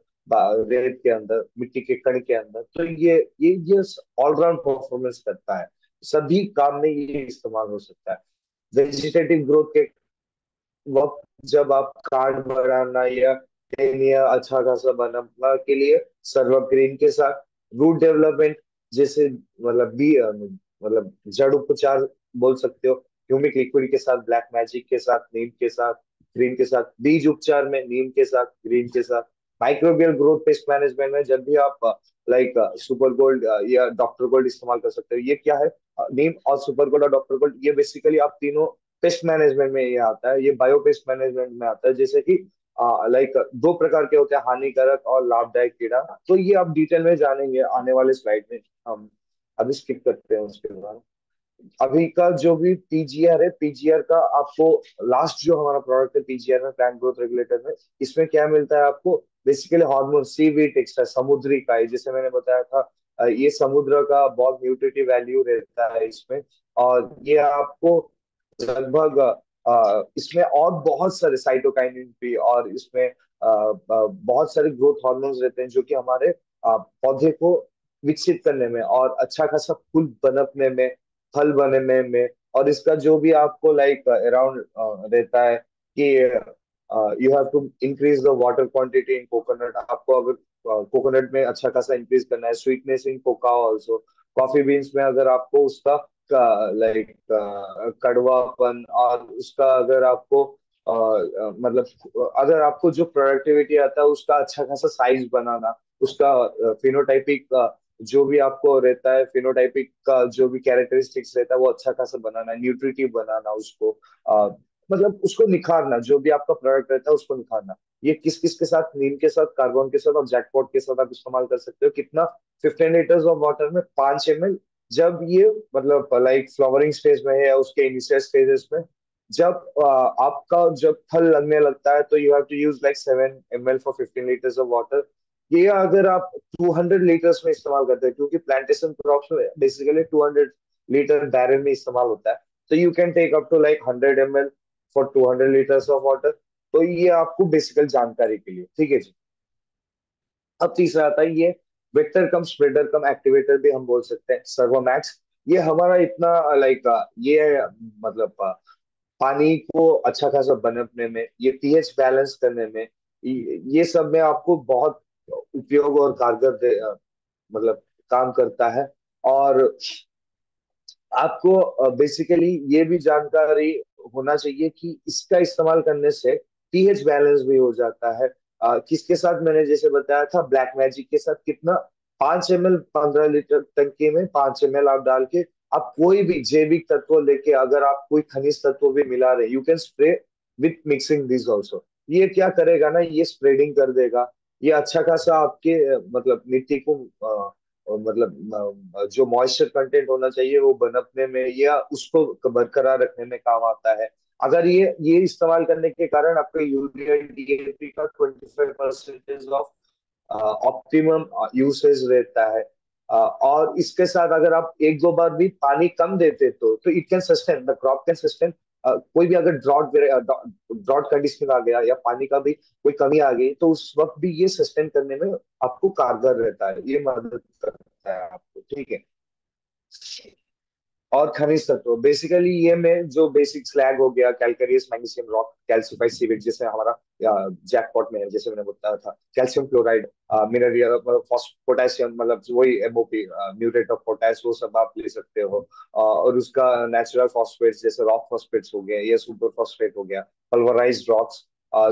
रेत के अंदर, मिट्टी के कण के अंदर। तो ये ऑलराउंड परफॉर्मेंस करता है, सभी काम में ये इस्तेमाल हो सकता है। वेजिटेटिव ग्रोथ के वक्त जब आप कार्ड बनाना या टेनिया अच्छा खासा बनाना के लिए सर्वर ग्रीन के साथ, रूट डेवलपमेंट जैसे मतलब बी मतलब जड़ उपचार बोल सकते हो, ह्यूमिक लिक्विड के साथ, ब्लैक मैजिक के साथ, नीम के साथ, ग्रीन के साथ, बीज उपचार में नीम के साथ, ग्रीन के साथ, माइक्रोबियल ग्रोथ पेस्ट मैनेजमेंट में जब भी आप लाइक सुपर गोल्ड या डॉक्टर गोल्ड इस्तेमाल कर सकते हो। ये क्या है? नीम और सुपर गोल्ड और डॉक्टर गोल्ड, ये बेसिकली आप तीनों पेस्ट मैनेजमेंट में ये आता है, ये बायो पेस्ट मैनेजमेंट में आता है। जैसे कि लाइक दो प्रकार के होते हैं, हानिकारक और लाभदायक कीड़ा। तो ये आप डिटेल में जानेंगे आने वाले स्लाइड में, हम अभी स्किप करते हैं उसके बाद। अभी का जो भी पीजीआर है, पीजीआर का आपको लास्ट जो हमारा प्रोडक्ट है पीजीआर में, प्लांट ग्रोथ रेगुलेटर में, इसमें क्या मिलता है आपको? बेसिकली हार्मोन सीवीड एक्स्ट्रा, समुद्री का है, जैसे मैंने बताया था ये समुद्र का बहुत न्यूट्रिटिव वैल्यू रहता है इसमें। और ये आपको लगभग इसमें और बहुत सारे साइटोकाइनिन भी, और इसमें बहुत सारे ग्रोथ हार्मोन्स रहते हैं जो कि हमारे पौधे को विकसित करने में और अच्छा खासा फूल पनपने में, फल बनने में, और इसका जो भी आपको लाइक अराउंड रहता है कि you have to increase the water quantity in coconut. आपको अगर कोकोनट में अच्छा खासा इंक्रीज करना है, sweetness in cocoa also, coffee beans में अगर आपको उसका लाइक कड़वापन और उसका अगर आपको मतलब अगर आपको जो प्रोडक्टिविटी आता है उसका अच्छा खासा साइज बनाना, उसका फिनोटाइपिक जो भी आपको रहता है, फिनोटाइपिक का जो भी कैरेक्टरिस्टिक्स रहता है वो अच्छा खासा बनाना, न्यूट्रिटिव बनाना उसको, अ, मतलब उसको निखारना, जो भी आपका प्रोडक्ट रहता है उसको निखारना। ये किस किस के साथ? नीम के साथ, कार्बन के साथ और जैकपॉट के साथ आप इस्तेमाल कर सकते हो। कितना? 15 लीटर्स ऑफ वाटर में 5 ml। जब ये मतलब लाइक फ्लावरिंग स्टेज में है या उसके इनिशियल स्टेजेस में, जब आपका जब फल लगने लगता है तो you have to use like 7 ml for 15 litres of water. ये अगर आप 200 लीटर्स में इस्तेमाल करते हैं, क्योंकि प्लांटेशन क्रॉप्स में बेसिकली 200 लीटर बैरल में इस्तेमाल होता है, तो you can take up to like 100 ml for 200 litres of water. तो ये आपको बेसिकल जानकारी के लिए, ठीक है जी। अब तीसरा आता है ये वेक्टर कम स्प्रेडर कम एक्टिवेटर भी हम बोल सकते हैं, सर्वोमैक्स। ये हमारा इतना लाइक ये मतलब पानी को अच्छा खासा बनने में, ये पीएच बैलेंस करने में, ये सब में आपको बहुत उपयोग और कारगर मतलब काम करता है। और आपको बेसिकली ये भी जानकारी होना चाहिए कि इसका इस्तेमाल करने से पीएच बैलेंस भी हो जाता है। किसके साथ, मैंने जैसे बताया था ब्लैक मैजिक के साथ, कितना 5 ml 15 लीटर टंकी में 5 ml आप डाल के, आप कोई भी जैविक तत्व लेके, अगर आप कोई खनिज तत्व भी मिला रहे, you can spray with mixing this also. ये क्या करेगा ना, ये स्प्रेडिंग कर देगा। ये अच्छा खासा आपके मतलब मिट्टी को और मतलब जो मॉइस्चर कंटेंट होना चाहिए वो बनपने में या उसको बरकरार रखने में काम आता है। अगर ये इस्तेमाल करने के कारण आपका यूरिया डीएपी का 25% ऑफ ऑप्टिमम यूसेज रहता है। और इसके साथ अगर आप एक दो बार भी पानी कम देते तो it can sustain, the crop can sustain. कोई भी अगर ड्रॉट कंडीशन आ गया या पानी का भी कोई कमी आ गई, तो उस वक्त भी ये सस्टेन करने में आपको कारगर रहता है, ये मदद करता है आपको, ठीक है। और खनिज तत्व बेसिकली ये में जो बेसिक स्लैग हो गया, कैलकारियस मैग्नीशियम रॉक, कैल्सिफाइड सीवेट, जैसे हमारा जैकपॉट में है, जैसे मैंने बताया था, कैल्शियम क्लोराइड, मिनरल पोटेशियम, मतलब वही एमओपी, म्यूरेट ऑफ पोटेश, वो सब आप ले सकते हो। और उसका नेचुरल फॉस्फेट्स जैसे रॉक फॉस्फेट्स हो गया या सुपर फॉस्फेट हो गया, pulverised rocks,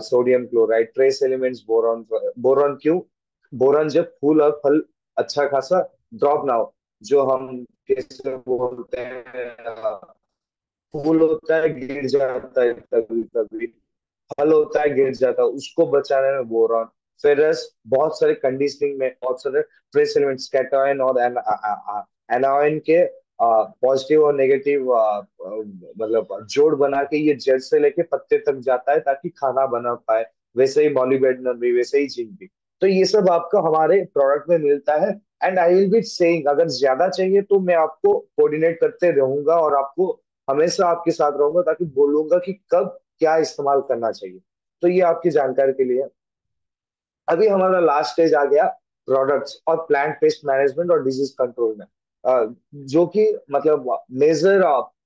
sodium chloride, trace elements, boron. Boron क्यों? बोरॉन जब फूल और फल अच्छा खासा ड्रॉप ना हो, जो हम कैसे बोलते हैं, फूल होता है गिर जाता है कभी कभी, फल होता है गिर जाता है, उसको बचाने में बोरॉन, फेरस, बहुत सारे कंडीशनिंग में बहुत सारे ट्रेस एलिमेंट्स, कैटायन और एनायन के पॉजिटिव और नेगेटिव मतलब जोड़ बना के ये जड़ से लेके पत्ते तक जाता है ताकि खाना बना पाए। वैसे ही मॉलिबेडनम भी, वैसे ही जिंक भी। तो ये सब आपको हमारे प्रोडक्ट में मिलता है। And I will be saying, अगर ज्यादा चाहिए तो मैं आपको कोऑर्डिनेट करते रहूंगा और आपको हमेशा आपके साथ रहूंगा, ताकि बोलूंगा कि कब क्या इस्तेमाल करना चाहिए। तो ये आपकी जानकारी के लिए। अभी हमारा लास्ट स्टेज आ गया प्रोडक्ट्स और प्लांट पेस्ट मैनेजमेंट और डिजीज कंट्रोल में, जो कि मतलब मेजर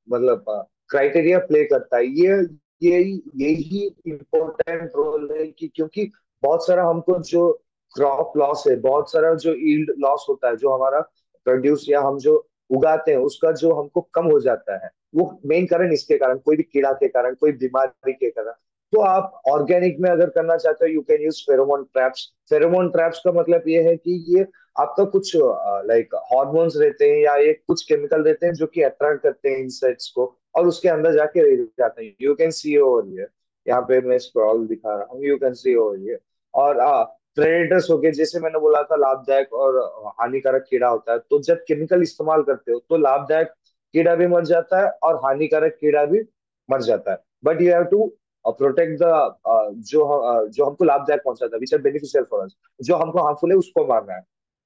मतलब क्राइटेरिया प्ले करता है। यही यही इम्पोर्टेंट रोल है कि, क्योंकि बहुत सारा हमको जो क्रॉप लॉस है, बहुत सारा जो ईल्ड लॉस होता है, जो हमारा प्रोड्यूस या हम जो उगाते हैं उसका जो हमको कम हो जाता है, वो मेन कारण इसके कारण, कोई भी कीड़ा के कारण, कोई बीमारी के कारण। तो आप ऑर्गेनिक में अगर करना चाहते हो, you can use pheromone traps. Pheromone traps का मतलब ये है कि ये आपका कुछ लाइक हार्मोन्स रहते हैं या ये कुछ केमिकल रहते हैं जो कि अट्रैक्ट करते हैं इंसेक्ट्स को, और उसके अंदर जाके रह जाते हैं। You can see over here, यहाँ पे मैं स्क्रॉल दिखा रहा हूँ, you can see over here. और प्रेडेटर्स हो गए, जैसे मैंने बोला था लाभदायक और हानिकारक कीड़ा होता है, तो जब केमिकल इस्तेमाल करते हो तो लाभदायक कीड़ा भी मर जाता है और हानिकारक कीड़ा भी मर जाता है। But you have to protect the जो हमको लाभदायक पहुंचाता है, which are beneficial for us. जो हमको हार्मफुल है उसको मारना है।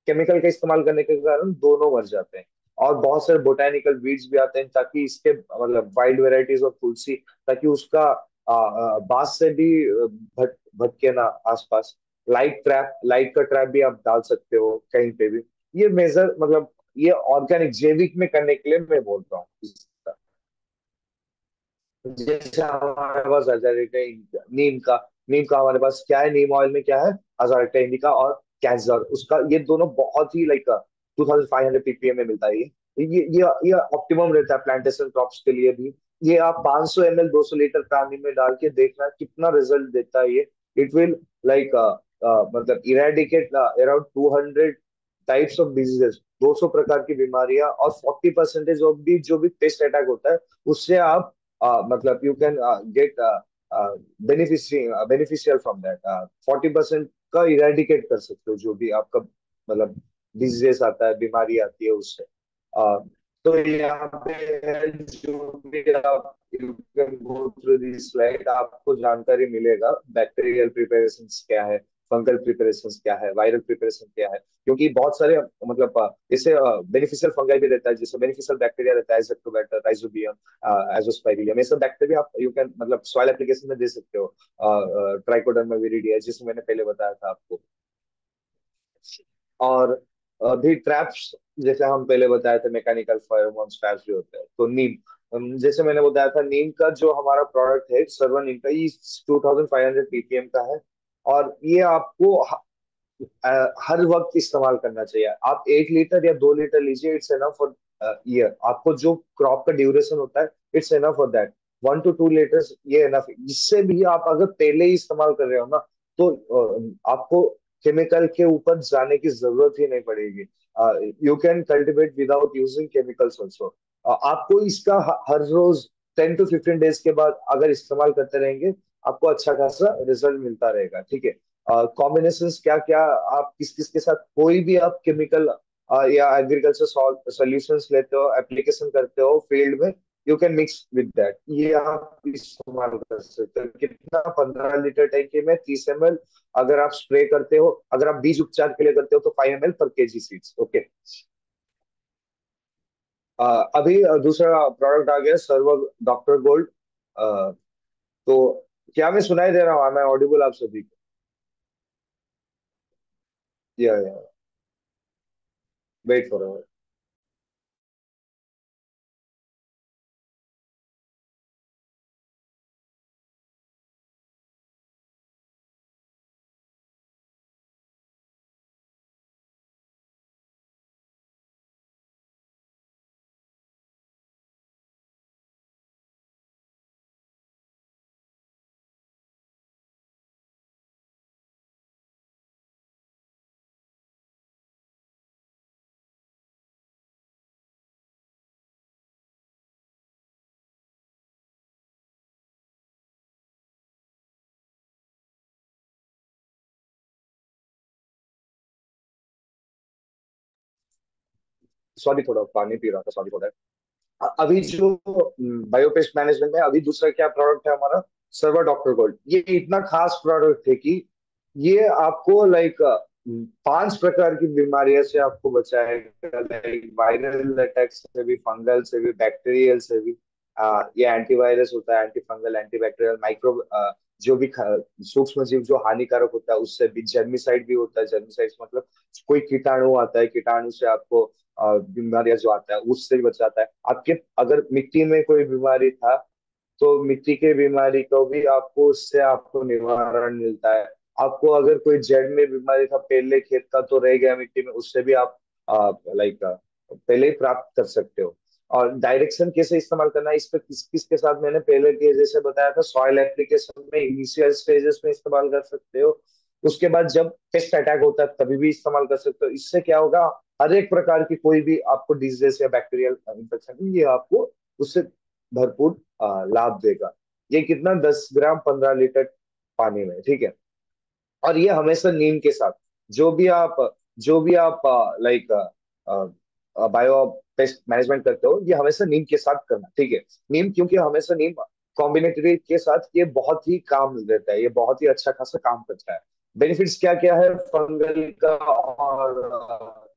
केमिकल का इस्तेमाल करने के कारण दोनों मर जाते हैं। और बहुत सारे बोटेनिकल वीड्स भी आते हैं, ताकि इसके मतलब वाइल्ड वेराइटीज ऑफ तुलसी, ताकि उसका बांस से भी भटके ना आसपास। लाइट का ट्रैप भी आप डाल सकते हो कहीं पे भी। ये मेजर मतलब ये ऑर्गेनिक जैविक में करने के लिए मैं बोल रहा हूँ। जैसे हमारे पास अजारेक्टा इंडिका, नीम का हमारे पास क्या है, नीम ऑयल में क्या है, अजारेक्टा इंडिका और कैंसर, उसका ये दोनों बहुत ही लाइक 2500 ppm में मिलता है। ये ऑप्टिमम रहता है प्लांटेशन क्रॉप्स के लिए भी। ये आप 500 ml 200 लीटर पानी में डाल के देखना कितना रिजल्ट देता है ये। इट विल लाइक मतलब eradicate around 200 types of diseases, 200 प्रकार की बीमारियां, और 40% ऑफ भी जो भी पेस्ट अटैक होता है उससे आप मतलब you can get beneficial from that. 40% का इरेडिकेट कर सकते हो जो भी आपका मतलब डिजीजेस आता है, बीमारी आती है उससे। तो यहाँ पे है, जो भी आप you can go through this slide, आपको जानकारी मिलेगा बैक्टीरियल प्रिपरेशन क्या है, फंगल प्रिपरेशन क्या है, वायरल प्रिपरेशन क्या है। क्योंकि बहुत सारे मतलब इससे बेनिफिशियल फंगाई भी रहता है, जैसे बेनिफिशियल बैक्टीरिया रहता है, एजोक्टोबैक्टर, राइजोबियम, एजोस्पाइरिलम, ये सब बैक्टीरिया आप यू कैन मतलब सॉइल एप्लीकेशन में दे सकते हो। ट्राइकोडर्मा विरिडिया, जिसमें मैंने पहले बताया था आपको। और भी ट्रैप्स, जैसे हम पहले बताए थे मैकेनिकल फेरोमोन ट्रैप्स भी होते हैं, तो नीम, जैसे मैंने बताया था, नीम का जो हमारा प्रोडक्ट है सर्वर नीम का, ये 2500 ppm का है। और ये आपको हर वक्त इस्तेमाल करना चाहिए। आप 1 लीटर या 2 लीटर लीजिए, इट्स एनफ फॉर ईयर, आपको जो क्रॉप का ड्यूरेशन होता है, it's enough for that. 1 to 2 litres ये एनफ है। इससे भी आप अगर पहले ही इस्तेमाल कर रहे हो ना, तो आपको केमिकल के ऊपर जाने की जरूरत ही नहीं पड़ेगी। You can cultivate without using chemicals also. आपको इसका हर रोज 10 to 15 डेज के बाद अगर इस्तेमाल करते रहेंगे, आपको अच्छा खासा रिजल्ट मिलता रहेगा। ठीक है। कॉम्बिनेशंस क्या क्या, आप किस किस के साथ कोई भी आप केमिकल या एग्रीकल्चर सॉल्यूशंस लेते हो, एप्लीकेशन करते हो फील्ड में, you can mix with that, ये आप इस्तेमाल कर सकते हो। कितना? 15 लीटर टैंकी में 30 ml। अगर आप स्प्रे करते हो, अगर आप बीज उपचार के लिए करते हो, तो 5 ml पर केजी सीड्स। ओके। अभी दूसरा प्रोडक्ट आ गया, सर्वर डॉक्टर गोल्ड। तो क्या मैं सुनाई दे रहा हूँ? मैं ऑडिबल आप सभी को? या वेट फॉर। सॉरी, थोड़ा पानी पी रहा था, सॉरी फॉर दैट। अभी जो बायोपेस्ट मैनेजमेंट में अभी दूसरा क्या प्रोडक्ट है हमारा, सर्वर डॉक्टर गोल्ड। ये इतना खास प्रोडक्ट है कि ये आपको लाइक 5 प्रकार की बीमारियों से आपको बचाएगा, लाइक वायरल अटैक से भी, फंगल से भी, बैक्टीरियल से भी। ये एंटीवायरस होता है, anti fungal, anti bacterial, micro जो भी सूक्ष्म जीव जो हानिकारक होता है उससे भी। जर्मिसाइड भी होता है। जर्मिसाइड मतलब कोई कीटाणु आता है, कीटाणु से आपको बीमारियां जो आता है उससे भी बचाता है। आपके अगर मिट्टी में कोई बीमारी था, तो मिट्टी के बीमारी को भी आपको उससे आपको निवारण मिलता है। आपको अगर कोई जड़ में बीमारी था पहले खेत का, तो रह गया मिट्टी में, उससे भी आप लाइक पहले ही प्राप्त कर सकते हो। और डायरेक्शन कैसे इस्तेमाल करना है, इस पे किस किस के साथ मैंने पहले के जैसे बताया था, सॉइल एप्लीकेशन में इनिशियल स्टेजेस में इस्तेमाल कर सकते हो। उसके बाद जब पेस्ट अटैक होता है तभी भी इस्तेमाल कर सकते हो। इससे क्या होगा, हर एक प्रकार की कोई भी आपको डिजीज या बैक्टीरियल इन्फेक्शन, ये आपको उससे भरपूर लाभ देगा। ये कितना? 10 ग्राम 15 लीटर पानी में। ठीक है। और ये हमेशा नीम के साथ, जो भी आप जो भी आप लाइक बायो पेस्ट मैनेजमेंट करते हो, ये हमेशा नीम के साथ करना। ठीक है। नीम, क्योंकि हमेशा नीम कॉम्बिनेटरी के साथ ये बहुत ही काम देता है, ये बहुत ही अच्छा खासा काम करता है। बेनिफिट्स क्या क्या है फंगल का? और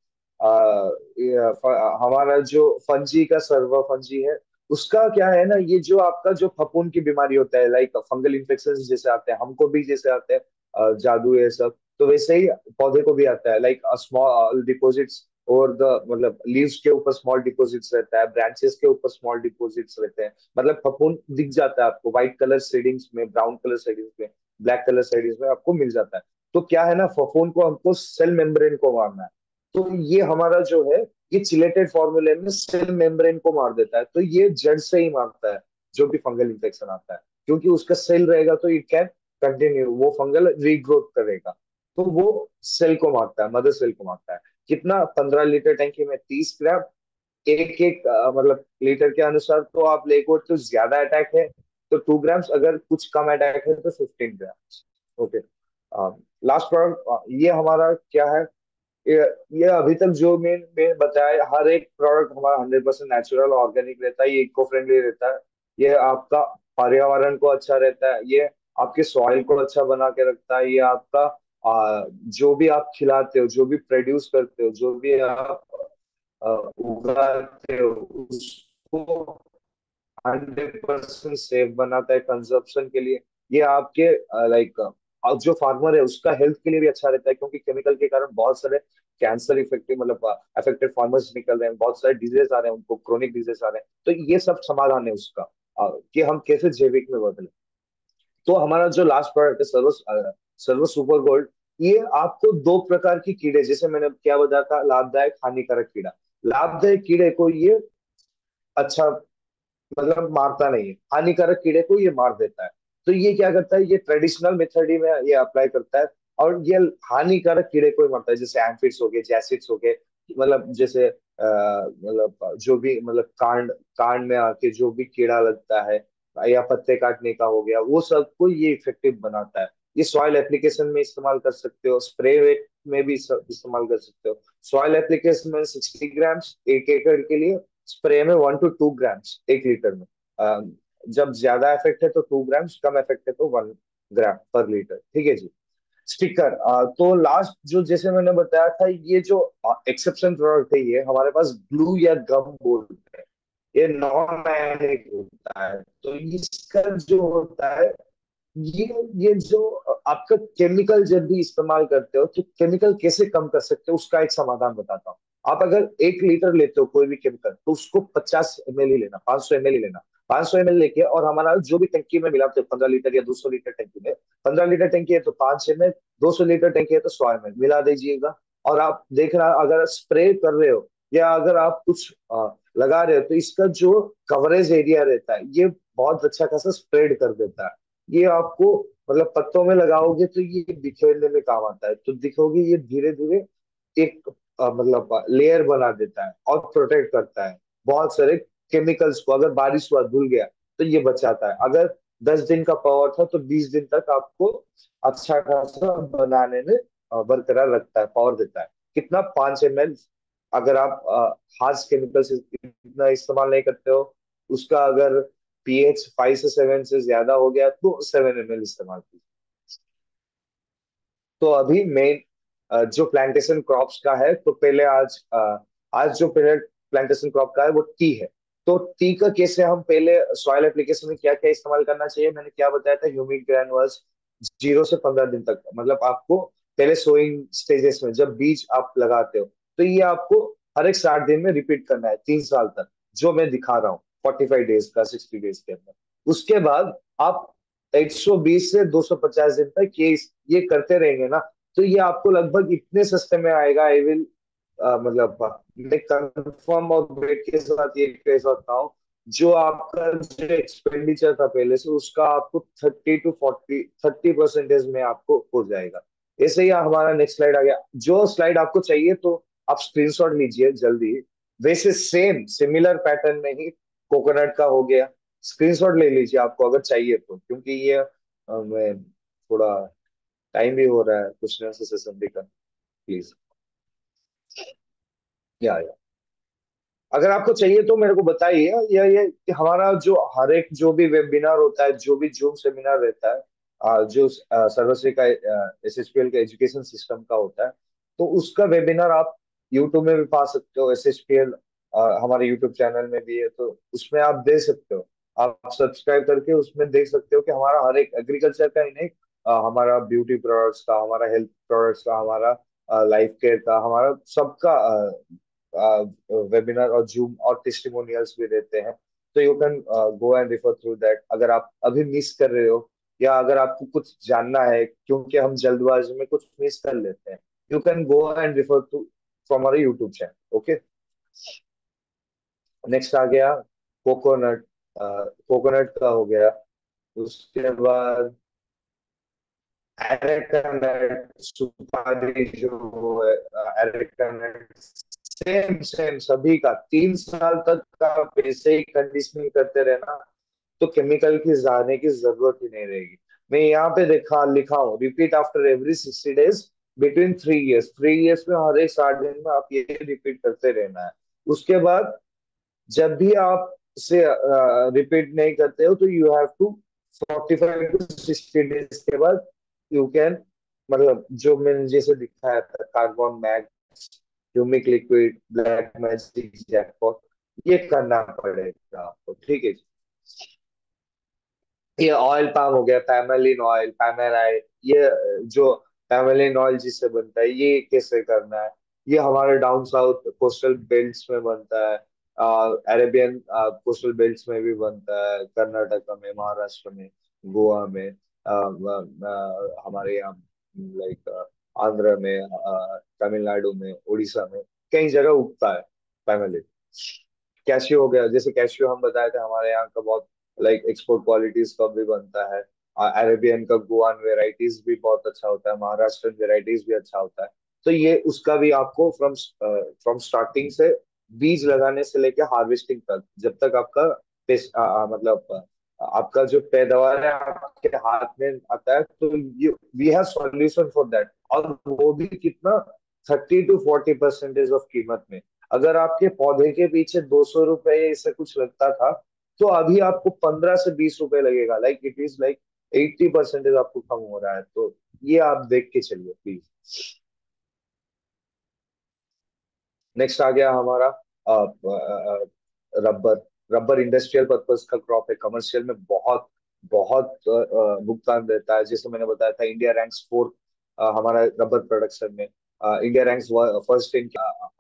हमारा जो फंजी का, सर्वर फंजी है, उसका क्या है ना, ये जो आपका जो फफूंद की बीमारी होता है, लाइक फंगल इन्फेक्शन जैसे आते हैं, हमको भी जैसे आते हैं जादू ये सब, तो वैसे ही पौधे को भी आता है, लाइक स्मॉल डिपॉजिट्स। और द मतलब लीव्स के ऊपर स्मॉल डिपॉजिट्स रहता है, ब्रांचेस के ऊपर स्मॉल डिपॉजिट्स रहते हैं। मतलब फफूंद दिख जाता है आपको व्हाइट कलर शेडिंग्स में, ब्राउन कलर शेडिंग्स में, ब्लैक कलर शेडिंग्स में आपको मिल जाता है। तो क्या है ना, फफूंद को हमको सेल मेम्ब्रेन को मारना है। तो ये हमारा जो है, ये चिलेटेड फॉर्मूले में सेल मेम्ब्रेन को मार देता है। तो ये जड़ से ही मारता है जो भी फंगल इन्फेक्शन आता है, क्योंकि उसका सेल रहेगा तो इट कैन कंटिन्यू, वो फंगल रीग्रोथ करेगा। तो वो सेल को मारता है, मदर सेल को मारता है। कितना? 15 लीटर टैंकी में 30 ग्राम। एक एक मतलब लीटर के अनुसार तो आप लेगो, तो ज्यादा अटैक है तो 2 ग्राम्स, अगर कुछ कम अटैक है तो 15 ग्राम्स। ओके। लास्ट प्रोडक्ट ये हमारा क्या है, ये ये अभी तक जो मैं बताया, हर एक प्रोडक्ट हमारा 100% नेचुरल ऑर्गेनिक रहता है, ये इको फ्रेंडली रहता है। ये आपका पर्यावरण को अच्छा रहता है, ये आपके सॉइल को अच्छा बना के रखता है। ये आपका जो भी आप खिलाते हो, जो भी प्रोड्यूस करते हो, जो भी आप उगाते हो, उसको 100% सेफ बनाता है कंजप्शन के लिए। ये आपके लाइक अब जो फार्मर है उसका हेल्थ के लिए भी अच्छा रहता है, क्योंकि केमिकल के कारण बहुत सारे कैंसर इफेक्टिव मतलब अफेक्टेड फार्मर्स निकल रहे हैं, बहुत सारे डिजीज आ रहे हैं, उनको क्रोनिक डिजीज आ रहे हैं। तो ये सब समाधान है उसका, कि हम कैसे जैविक में बदले। तो हमारा जो लास्ट प्रोडक्ट है, सर्वो सर्वो सुपर गोल्ड, ये आपको 2 प्रकार की कीड़े, जैसे मैंने क्या बताया था, लाभदायक हानिकारक कीड़ा, लाभदायक कीड़े को ये अच्छा मतलब मारता नहीं है, हानिकारक कीड़े को ये मार देता है। तो ये क्या करता है, ये ट्रेडिशनल मेथड ही में ये अप्लाई करता है। और ये हानिकारक कीड़े को ही मारता है, जैसे एम्फिड्स हो गए, जैसिड्स हो गए, मतलब जैसे मतलब जो भी मतलब कांड कांड में आके जो भी कीड़ा लगता है, या पत्ते काटने का हो गया, वो सबको ये इफेक्टिव बनाता है। ये सॉइल एप्लीकेशन में इस्तेमाल कर सकते हो, स्प्रे में भी इस्तेमाल कर सकते हो। सॉइल एप्लीकेशन में 60 ग्राम्स 1 एकड़ के लिए, स्प्रे में 1 to 2 ग्राम्स 1 लीटर में। अ, जब ज्यादा इफेक्ट है तो 2 ग्राम्स, कम इफेक्ट है तो 1 ग्राम पर लीटर, ठीक है जी। स्टिकर, तो लास्ट जो जैसे मैंने बताया था, ये जो एक्सेप्शन प्रोडक्ट है, ये हमारे पास ग्लू या गम बोलते हैं। ये नॉन आयनिक होता है, तो इसका जो होता है, ये ये जो आपका केमिकल जब भी इस्तेमाल करते हो, तो केमिकल कैसे कम कर सकते हो उसका एक समाधान बताता हूँ। आप अगर 1 लीटर लेते हो कोई भी केमिकल, तो उसको 50 ml ही लेना, 500 ml ही लेना। 500 ml लेके, और हमारा जो भी टंकी में मिलाते हो, 15 लीटर या 200 लीटर टंकी में, 15 लीटर टंकी है तो 5 ml, 200 लीटर टंकी है तो 100 ml मिला दीजिएगा। और आप देख रहा, अगर स्प्रे कर रहे हो या अगर आप कुछ लगा रहे हो, तो इसका जो कवरेज एरिया रहता है, ये बहुत अच्छा खासा स्प्रेड कर देता है। ये आपको मतलब पत्तों में लगाओगे तो ये बिखेरने में काम आता है, तो दिखोगे ये धीरे धीरे एक मतलब लेयर बना देता है और प्रोटेक्ट करता है बहुत सारे केमिकल्स को। अगर बारिश हुआ, धुल गया, तो ये बचाता है। अगर 10 दिन का पावर था तो 20 दिन तक आपको अच्छा खासा बनाने में बरकरार रखता है, पावर देता है। कितना, 5 ml। अगर आप हार्श केमिकल से इतना इस्तेमाल नहीं करते हो, उसका अगर पीएच 5 से 7 से ज्यादा हो गया तो 7 ml इस्तेमाल कीजिए। तो अभी मेन जो प्लांटेशन क्रॉप्स का है, तो पहले आज जो पहले प्लांटेशन क्रॉप का है वो टी है। तो टी का कैसे हम पहले सॉइल एप्लीकेशन में क्या क्या इस्तेमाल करना चाहिए, मैंने क्या बताया था, ह्यूमिक ग्रैन्युल्स 0 से 15 दिन तक, मतलब आपको पहले सोइंग स्टेजेस में जब बीज आप लगाते हो, तो ये आपको हर एक 60 दिन में रिपीट करना है 3 साल तक, जो मैं दिखा रहा हूँ 45 डेज का, 60 डेज के अंदर। उसके बाद आप 120 से 250 दिन तक ये करते रहेंगे ना, तो ये आपको लगभग इतने सस्ते में आएगा। आई विल मतलब मैं कंफर्म और वेट के साथ ये कह सकता हूँ, जो आपका जो एक्सपेंडिचर था पहले से, उसका आपको 30 to 40 30% में आपको हो जाएगा। ऐसे ही हमारा नेक्स्ट स्लाइड आ गया। जो स्लाइड आपको चाहिए तो आप स्क्रीनशॉट लीजिए जल्दी। वैसे सेम सिमिलर पैटर्न में ही कोकोनट का हो गया, स्क्रीनशॉट ले लीजिए आपको अगर चाहिए तो, क्योंकि ये मैं थोड़ा टाइम भी हो रहा है क्वेश्चन आंसर सेशन भी कर, प्लीज। या अगर आपको चाहिए तो मेरे को बताइए। ये कि हमारा जो हर एक जो भी वेबिनार होता है, जो भी जूम सेमिनार रहता है, जो सर्वश्री का एसएचपीएल का एजुकेशन सिस्टम का होता है, तो उसका वेबिनार आप यूट्यूब में भी पा सकते हो। एसएचपीएल हमारे यूट्यूब चैनल में भी है, तो उसमें आप दे सकते हो। आप सब्सक्राइब करके उसमें देख सकते हो कि हमारा हर एक एग्रीकल्चर का ही नहीं, हमारा ब्यूटी प्रोडक्ट्स का, हमारा हेल्थ प्रोडक्ट्स का, हमारा लाइफ केयर का, हमारा सबका वेबिनार और जूम और टेस्टिमोनियल्स भी देते हैं। तो you can go and refer through that, अगर आप अभी मिस कर रहे हो, या अगर आपको कुछ जानना है, क्योंकि हम जल्दबाजी में कुछ मिस कर लेते हैं। You can go and refer to from हमारे यूट्यूब चैनल, ओके। नेक्स्ट आ गया कोकोनट। कोकोनट का हो गया। उसके बाद एरेकानट, सुपारी जो है, एरेकानट, सेम सेम सभी का 3 साल तक का आप ऐसे ही कंडीशनिंग करते रहना, तो केमिकल की जाने की जरूरत ही नहीं रहेगी। मैं यहाँ पे देखा लिखा हूँ, repeat after every 60 days between 3 years. 3 years में हर एक 60 दिन में आप ये रिपीट करते रहना है। उसके बाद जब भी आप से रिपीट नहीं करते हो, तो you have to 45 to 60 days के बाद यू कैन, मतलब जो मैंने जैसे दिखाया था, carbon max, humic liquid, black magic, jackpot, ये करना पड़ेगा आपको, ठीक है जी। ये ऑयल पाम हो गया, पैमेलिन ऑयल, पैमेराइड, ये जो पैमेलिन ऑयल जिससे बनता है, ये कैसे करना है। ये हमारे डाउन साउथ कोस्टल बेल्ट्स में बनता है, अरेबियन कोस्टल बेल्ट्स में भी बनता है, कर्नाटका में, महाराष्ट्र में, गोवा में, हमारे यहाँ लाइक आंध्र में, तमिलनाडु में, उड़ीसा में, कई जगह उगता है। प्राइमरली। कैशियो हो गया, जैसे कैशियो हम बताए थे हमारे यहाँ का बहुत लाइक एक्सपोर्ट क्वालिटीज का भी बनता है। अरेबियन का गोवान वेराइटीज भी बहुत अच्छा होता है, महाराष्ट्रन वेराइटीज भी अच्छा होता है। तो ये उसका भी आपको फ्रॉम फ्रॉम स्टार्टिंग से बीज लगाने से लेके हार्वेस्टिंग तक, जब तक आपका मतलब आपका जो पैदावार है आपके हाथ में आता है, तो ये we have solution for that. और वो भी कितना, 30 to 40% ऑफ कीमत में। अगर आपके पौधे के पीछे 200 रुपए इससे कुछ लगता था, तो अभी आपको 15 से 20 रुपए लगेगा। लाइक इट इज लाइक 80% आपको कम हो रहा है। तो ये आप देख के चलिए प्लीज। नेक्स्ट आ गया हमारा रबर। रबर इंडस्ट्रियल पर्पस का क्रॉप है, कमर्शियल में बहुत बहुत भुगतान देता है। जैसे मैंने बताया था, इंडिया रैंक्स फोर्थ हमारा रबर प्रोडक्शन में। इंडिया रैंक्स फर्स्ट इन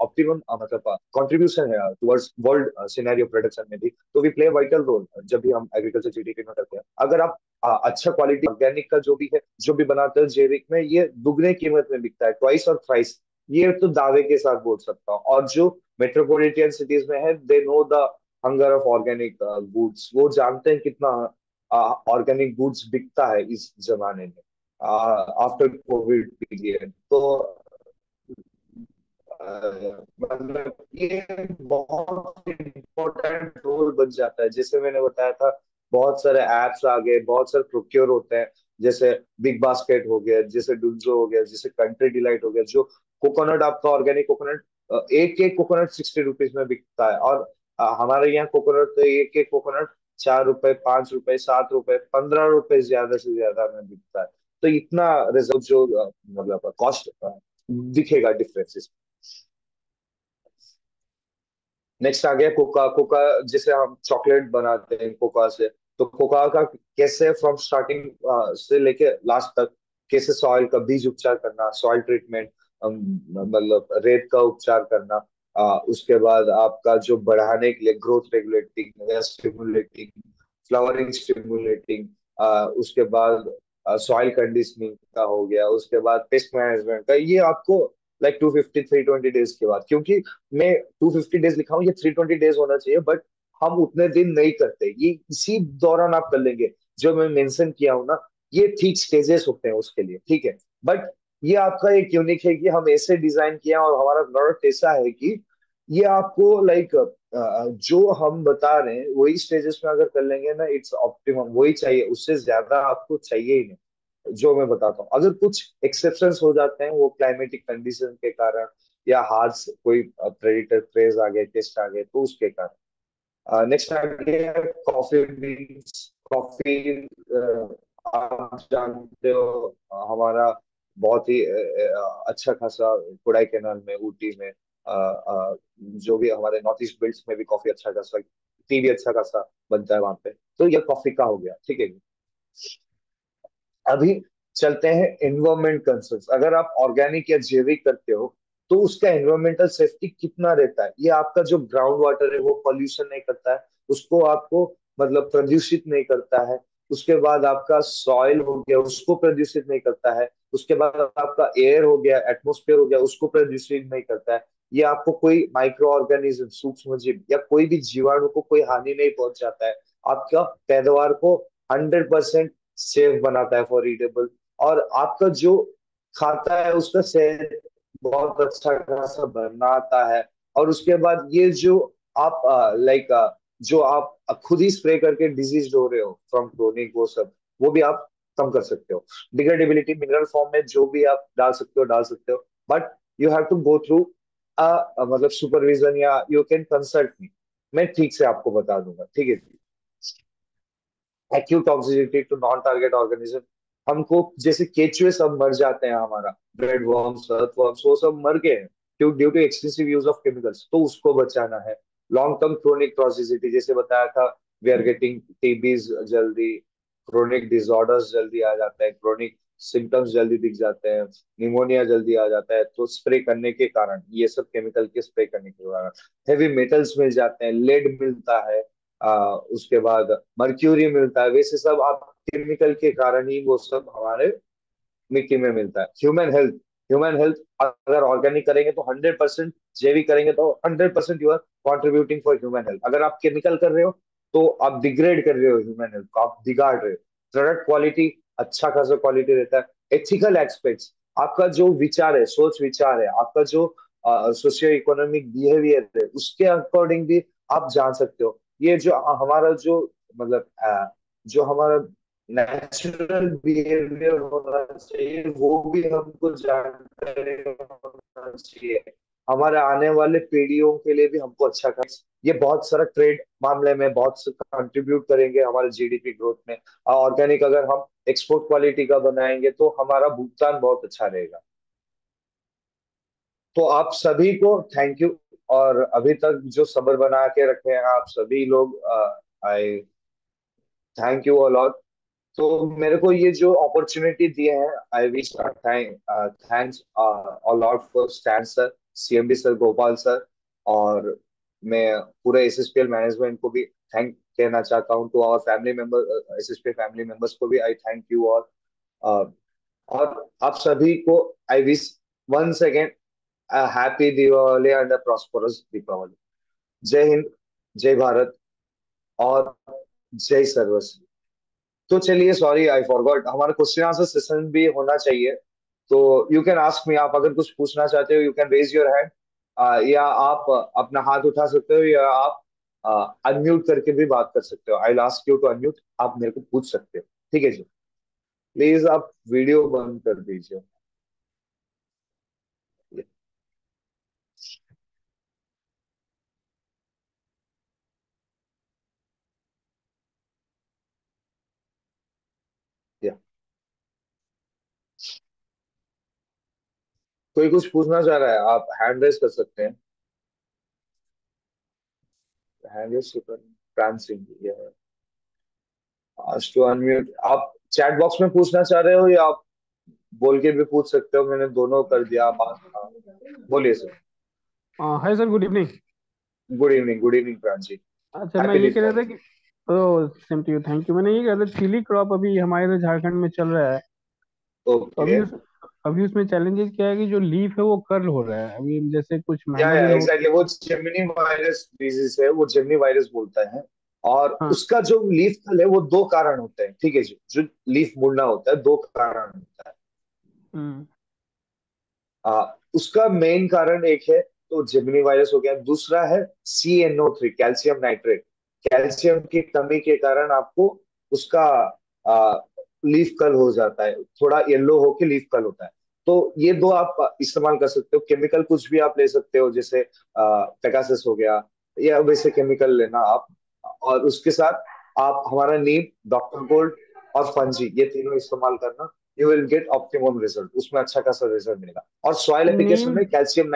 ऑप्टिमम मतलब कंट्रीब्यूशन है टुवर्ड्स वर्ल्ड सिनेरियो प्रोडक्शन में भी। तो वी प्ले वाइटल रोल जब भी हम एग्रीकल्चर जीडीपी में करते हैं। अगर आप अच्छा क्वालिटी ऑर्गेनिक का जो भी है, जो भी बनाते हैं जैविक में, ये दुगने कीमत में बिकता है, ट्वाइस और थ्राइस। ये तो दावे के साथ बोल सकता हूँ। और जो मेट्रोपॉलिटन सिटीज में है, they know the hunger of organic goods. वो जानते हैं कितना ऑर्गेनिक गुड्स बिकता है इस जमाने में, आफ्टर कोविड पीरियड। तो मतलब ये बहुत इम्पोर्टेंट रोल बन जाता है। जैसे मैंने बताया था, बहुत सारे एप्स आ गए, बहुत सारे प्रोक्योर होते हैं। जैसे बिग बास्केट हो गया, जैसे डुंजो हो गया, जैसे कंट्री डिलाइट हो गया। जो कोकोनट, आपका ऑर्गेनिक कोकोनट, एक एक कोकोनट 60 रुपीज में बिकता है। और हमारे यहाँ कोकोनट तो एक एक कोकोनट 4 रुपए, 5 रुपए, 7 रुपए, 15 रुपए ज्यादा से ज्यादा में बिकता है। तो इतना रिजल्ट जो मतलब कॉस्ट दिखेगा डिफरेंसेस। नेक्स्ट आ गया कोका। कोका जैसे हम चॉकलेट बनाते हैं कोका से, तो कोका का कैसे फ्रॉम स्टार्टिंग से लेके लास्ट तक, कैसे सॉइल का बीज उपचार करना, सॉइल ट्रीटमेंट, मतलब रेत का उपचार करना, उसके बाद आपका जो बढ़ाने के लिए ग्रोथ रेगुलेटिंग या स्टिमुलेटिंग, फ्लावरिंग स्टिमुलेटिंग, उसके बाद सॉइल कंडीशनिंग का हो गया, उसके बाद पेस्ट मैनेजमेंट का। ये आपको लाइक 250 320 डेज के बाद, क्योंकि मैं 250 डेज लिखा हूँ, ये 320 डेज होना चाहिए, बट हम उतने दिन नहीं करते। ये इसी दौरान आप कर लेंगे। जो मैं मेंशन किया हूँ ना, ये ठीक स्टेजेस होते हैं उसके लिए, ठीक है। बट ये आपका एक यूनिक है कि हम ऐसे डिजाइन किया, और हमारा प्रोडक्ट ऐसा है कि ये आपको लाइक जो हम बता रहे हैं वही स्टेजेस में अगर कर लेंगे ना, इट्स ऑप्टिमम वही चाहिए, उससे ज्यादा आपको चाहिए ही नहीं। जो मैं बताता हूँ, अगर कुछ एक्सेप्शंस हो जाते हैं वो क्लाइमेटिक कंडीशन के कारण, या हार्श कोई प्रेडिटर प्रेज आ गए, टेस्ट आ गए, तो उसके कारण। नेक्स्ट आ गया कॉफी बीन्स। कॉफी आप जानते हो हमारा बहुत ही अच्छा खासा कोडाई कैनाल में, ऊटी में, जो भी हमारे नॉर्थ ईस्ट बेल्ट में भी कॉफी अच्छा खासा, टी भी अच्छा खासा बनता है वहां पे। तो ये कॉफी का हो गया, ठीक है। अभी चलते हैं एनवायरमेंट कंसर्न्स। अगर आप ऑर्गेनिक या जैविक करते हो, तो उसका एनवायरमेंटल सेफ्टी कितना रहता है। ये आपका जो ग्राउंड वाटर है वो पॉल्यूशन नहीं करता है, उसको आपको मतलब प्रदूषित नहीं करता है। उसके बाद आपका सॉइल हो गया, उसको प्रदूषित नहीं करता है। उसके बाद आपका एयर हो गया, एटमोस्फेयर हो गया, उसको प्रदूषित नहीं करता है। ये आपको कोई माइक्रो ऑर्गेनिज्म, सूक्ष्म जीव या कोई भी जीवाणु को कोई हानि नहीं पहुंचाता है। आपका पैदावार को 100% सेफ बनाता है फॉर ईटेबल। और आपका जो खाता है उसका सेहत बहुत अच्छा खासा बनना आता है। और उसके बाद ये जो आप लाइक जो आप खुद ही स्प्रे करके डिजीज हो रहे हो फ्रॉम क्लोनिंग, वो सब वो भी आप कम कर सकते हो। डिग्रेडेबिलिटी मिनरल फॉर्म में जो भी आप डाल सकते हो डाल सकते हो, but you have to go through मतलब सुपरविजन, या यू कैन कंसल्ट मी, मैं ठीक से आपको बता दूंगा, ठीक है। Acute toxicity to non target organism, हमको जैसे केचुए सब मर जाते हैं, हमारा ब्रेड वर्म्स, अर्थवर्म्स, वो सब मर गए हैं due to extensive use of chemicals, तो उसको बचाना है। लॉन्ग टर्म क्रोनिक टॉक्सिसिटी, जैसे बताया था, वी आर गेटिंग टीबीज जल्दी, क्रोनिक डिसऑर्डर्स जल्दी आ जाता है, क्रोनिक सिम्टम्स जल्दी दिख जाते हैं, निमोनिया जल्दी आ जाता है, तो स्प्रे करने के कारण, ये सब केमिकल के स्प्रे करने के कारण हेवी मेटल्स मिल जाते हैं, लेड मिलता है, उसके बाद मर्क्यूरी मिलता है। वैसे सब आप केमिकल के कारण ही वो सब हमारे मिट्टी में मिलता है। ह्यूमन हेल्थ, ह्यूमन हेल्थ अगर ऑर्गेनिक करेंगे तो 100%, जैविक करेंगे तो 100% you are contributing for human health. अगर आप केमिकल कर रहे हो तो आप डिग्रेड कर रहे हो ह्यूमन हेल्थ को, आप बिगाड़ रहे हो। प्रोडक्ट क्वालिटी अच्छा खासा क्वालिटी रहता है। एथिकल एस्पेक्ट्स, आपका जो विचार है, सोच विचार है, आपका जो सोशियो इकोनॉमिक बिहेवियर है, उसके अकॉर्डिंग भी आप जान सकते हो। ये जो हमारा जो मतलब जो हमारा नेचुरल बिहेवियर होना चाहिए वो भी हमको जानकारी होना चाहिए। हमारे आने वाले पीढ़ियों के लिए भी हमको अच्छा कर, ये बहुत सारा ट्रेड मामले में बहुत कंट्रीब्यूट करेंगे हमारे जीडीपी ग्रोथ में। ऑर्गेनिक अगर हम एक्सपोर्ट क्वालिटी का बनाएंगे तो हमारा भुगतान बहुत अच्छा रहेगा। तो आप सभी को थैंक यू। और अभी तक जो सब्र बना के रखे हैं आप सभी लोग, आई थैंक यू अलॉट। तो मेरे को ये जो अपॉर्चुनिटी दिए हैं, I wish thanks a lot for stand sir, CMD sir, Gopal sir. और मैं पूरे एसएसपीएल मैनेजमेंट को भी थैंक कहना चाहता हूँ। To our family member, SSPL family members को भी आई थैंक यू। और आप सभी को I wish once again happy Diwali and a prosperous Deepawali. जय हिंद, जय भारत, और जय सर्वश्री। तो चलिए, सॉरी आई फॉरगॉट, हमारा क्वेश्चन आंसर सेशन भी होना चाहिए। तो यू कैन आस्क मी, आप अगर कुछ पूछना चाहते हो you can raise your hand, या आप अपना हाथ उठा सकते हो, या आप अनम्यूट करके भी बात कर सकते हो। I ask you to unmute, आप मेरे को पूछ सकते हो। ठीक है जी। प्लीज आप वीडियो बंद कर दीजिए। या कोई कुछ पूछना चाह रहा है आप हैंड रेज कर सकते हैं। हैंड रेज कर, फ्रांसिंग या आज टू अनम्यूट। आप चैट बॉक्स में पूछना चाह रहे हो या आप बोल के भी पूछ सकते हो, मैंने दोनों कर दिया। आप बोलिए sir. Hi sir, good evening. Good evening प्रांजी। अच्छा, मैं हैप्पी ये कह रहा था दीपावली। कि oh same to you, thank you. मैंने ये कह रहा था, चिली क्रॉप अभी हमारे इधर झारखंड में चल रहा है। तो ओके। अभी उसमें चैलेंजेस क्या है कि जो लीफ है वो कर्ल हो रहा है अभी, जैसे कुछ महीनों या दिन हो। एग्जैक्टली, वो जेमिनी वायरस डिजीज है, वो जेमिनी वायरस बोलता है। और हाँ। उसका जो लीफ कल है वो दो कारण होते हैं, ठीक है जी। जो लीफ मुड़ना होता है, दो कारण होता है। हम्म। उसका मेन कारण एक है तो जेमिनी वायरस हो गया, दूसरा है CnO3, कैल्शियम नाइट्रेट। कैल्शियम की कमी के कारण आपको उसका लीफ कल हो जाता है, थोड़ा येलो होके लीफ कल होता है। तो ये दो आप इस्तेमाल कर सकते हो। केमिकल कुछ भी आप ले सकते हो, जैसे पेगासस हो गया, या वैसे केमिकल लेना आप। और उसके साथ आप हमारा नीम, डॉक्टर गोल्ड और फंजी, ये तीनों इस्तेमाल करना। You will get optimum result, उसमें अच्छा खासा रिजल्ट मिलेगा। और सॉइल एप्लीकेशन नीम। में कैल्शियम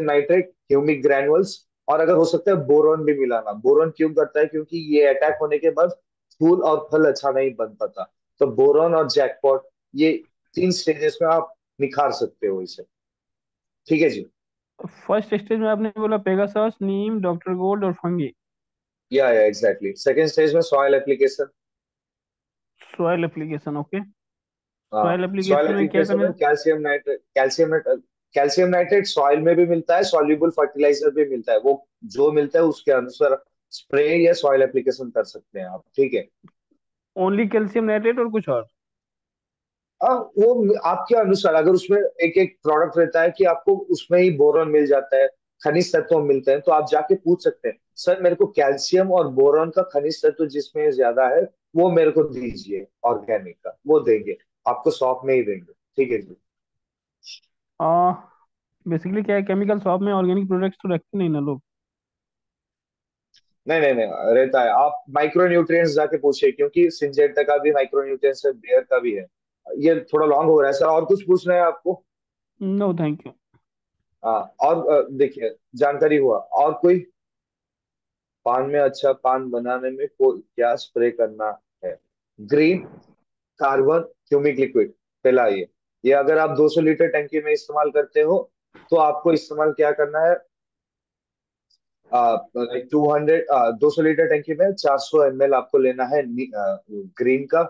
नाइट्रेट, ह्यूमिक ग्रैनुअल्स, और अगर हो सकता है बोरोन भी मिलाना। बोरोन क्यों करता है? क्योंकि ये अटैक होने के बाद फूल और फल अच्छा नहीं बन पाता। तो बोरोन और जैकपॉट, ये तीन स्टेजेस में आप निखार सकते हो इसे। ठीक है जी। फर्स्ट स्टेज में आपने बोला पेगासस, नीम, डॉक्टर गोल्ड और फंगी। या एग्जैक्टली, सेकंड स्टेज में soil application. Soil application, okay. हाँ, सॉइल सॉइल एप्लीकेशन में क्या एप्लीकेशन करना में है? कैल्शियम नाइट्रेट सॉइल में भी मिलता है, सॉल्युबल फर्टिलाइजर भी मिलता है। वो जो मिलता है उसके अनुसार स्प्रे या सॉइल एप्लीकेशन कर सकते हैं आप। ठीक है। ओनली कैल्शियम नाइट्रेट और कुछ और? वो आपके अनुसार, अगर उसमें एक एक प्रोडक्ट रहता है कि आपको उसमें ही बोरॉन मिल जाता है, खनिज तत्व मिलते हैं, तो आप जाके पूछ सकते हैं, सर मेरे को कैल्शियम और बोरॉन का खनिज तत्व जिसमें ज्यादा है वो मेरे को दीजिए, ऑर्गेनिक का। वो देंगे आपको, शॉप में ही देंगे। ठीक है जी। आ बेसिकली क्या है, केमिकल शॉप में ऑर्गेनिक प्रोडक्ट्स तो रखते नहीं ना लोग। नहीं नहीं नहीं, रहता है। आप माइक्रो न्यूट्रिएंट्स जाके पूछिए, क्योंकि सिंजेंटा का भी माइक्रो न्यूट्रिएंट्स है, बेयर का भी है। ये थोड़ा लॉन्ग हो रहा है सर, और कुछ पूछना है आपको? No thank you. और देखिए, जानकारी हुआ और कोई? पान में अच्छा पान बनाने में को क्या स्प्रे करना है? ग्रीन कार्बन ह्यूमिक लिक्विड, पहला ये अगर आप 200 लीटर टंकी में इस्तेमाल करते हो तो आपको इस्तेमाल क्या करना है? 200 लीटर टंकी में 400 ml आपको लेना है ग्रीन का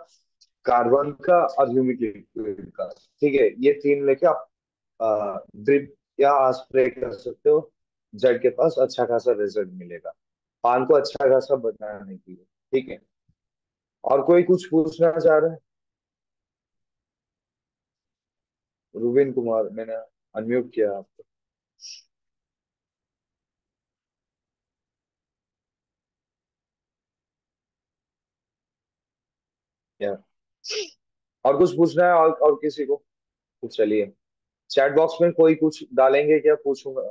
कार्बन का और ह्यूमिक लिक्विड का। ठीक है, ये तीन लेके आप ड्रिप या स्प्रे कर सकते हो। जड़ के पास अच्छा खासा रिजल्ट मिलेगा, पान को अच्छा खासा बनाने के लिए। ठीक है, और कोई कुछ पूछना चाह रहा है? रुबिन कुमार, मैंने अनम्यूट किया आपको। या और कुछ पूछना है और किसी को? तो चलिए, चैट बॉक्स में कोई कुछ डालेंगे क्या? पूछूंगा,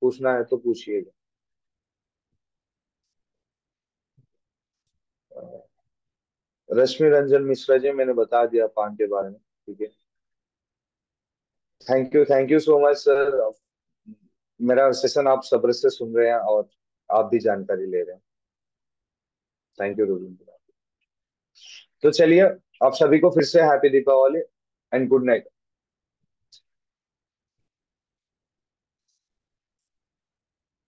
पूछना है तो पूछिएगा। रश्मि रंजन मिश्रा जी, मैंने बता दिया पान के बारे में। ठीक है, thank you so much sir. मेरा सेशन आप सब्र से सुन रहे हैं और आप भी जानकारी ले रहे हैं। Thank you Rubin. तो चलिए, आप सभी को फिर से happy Deepavali and good night.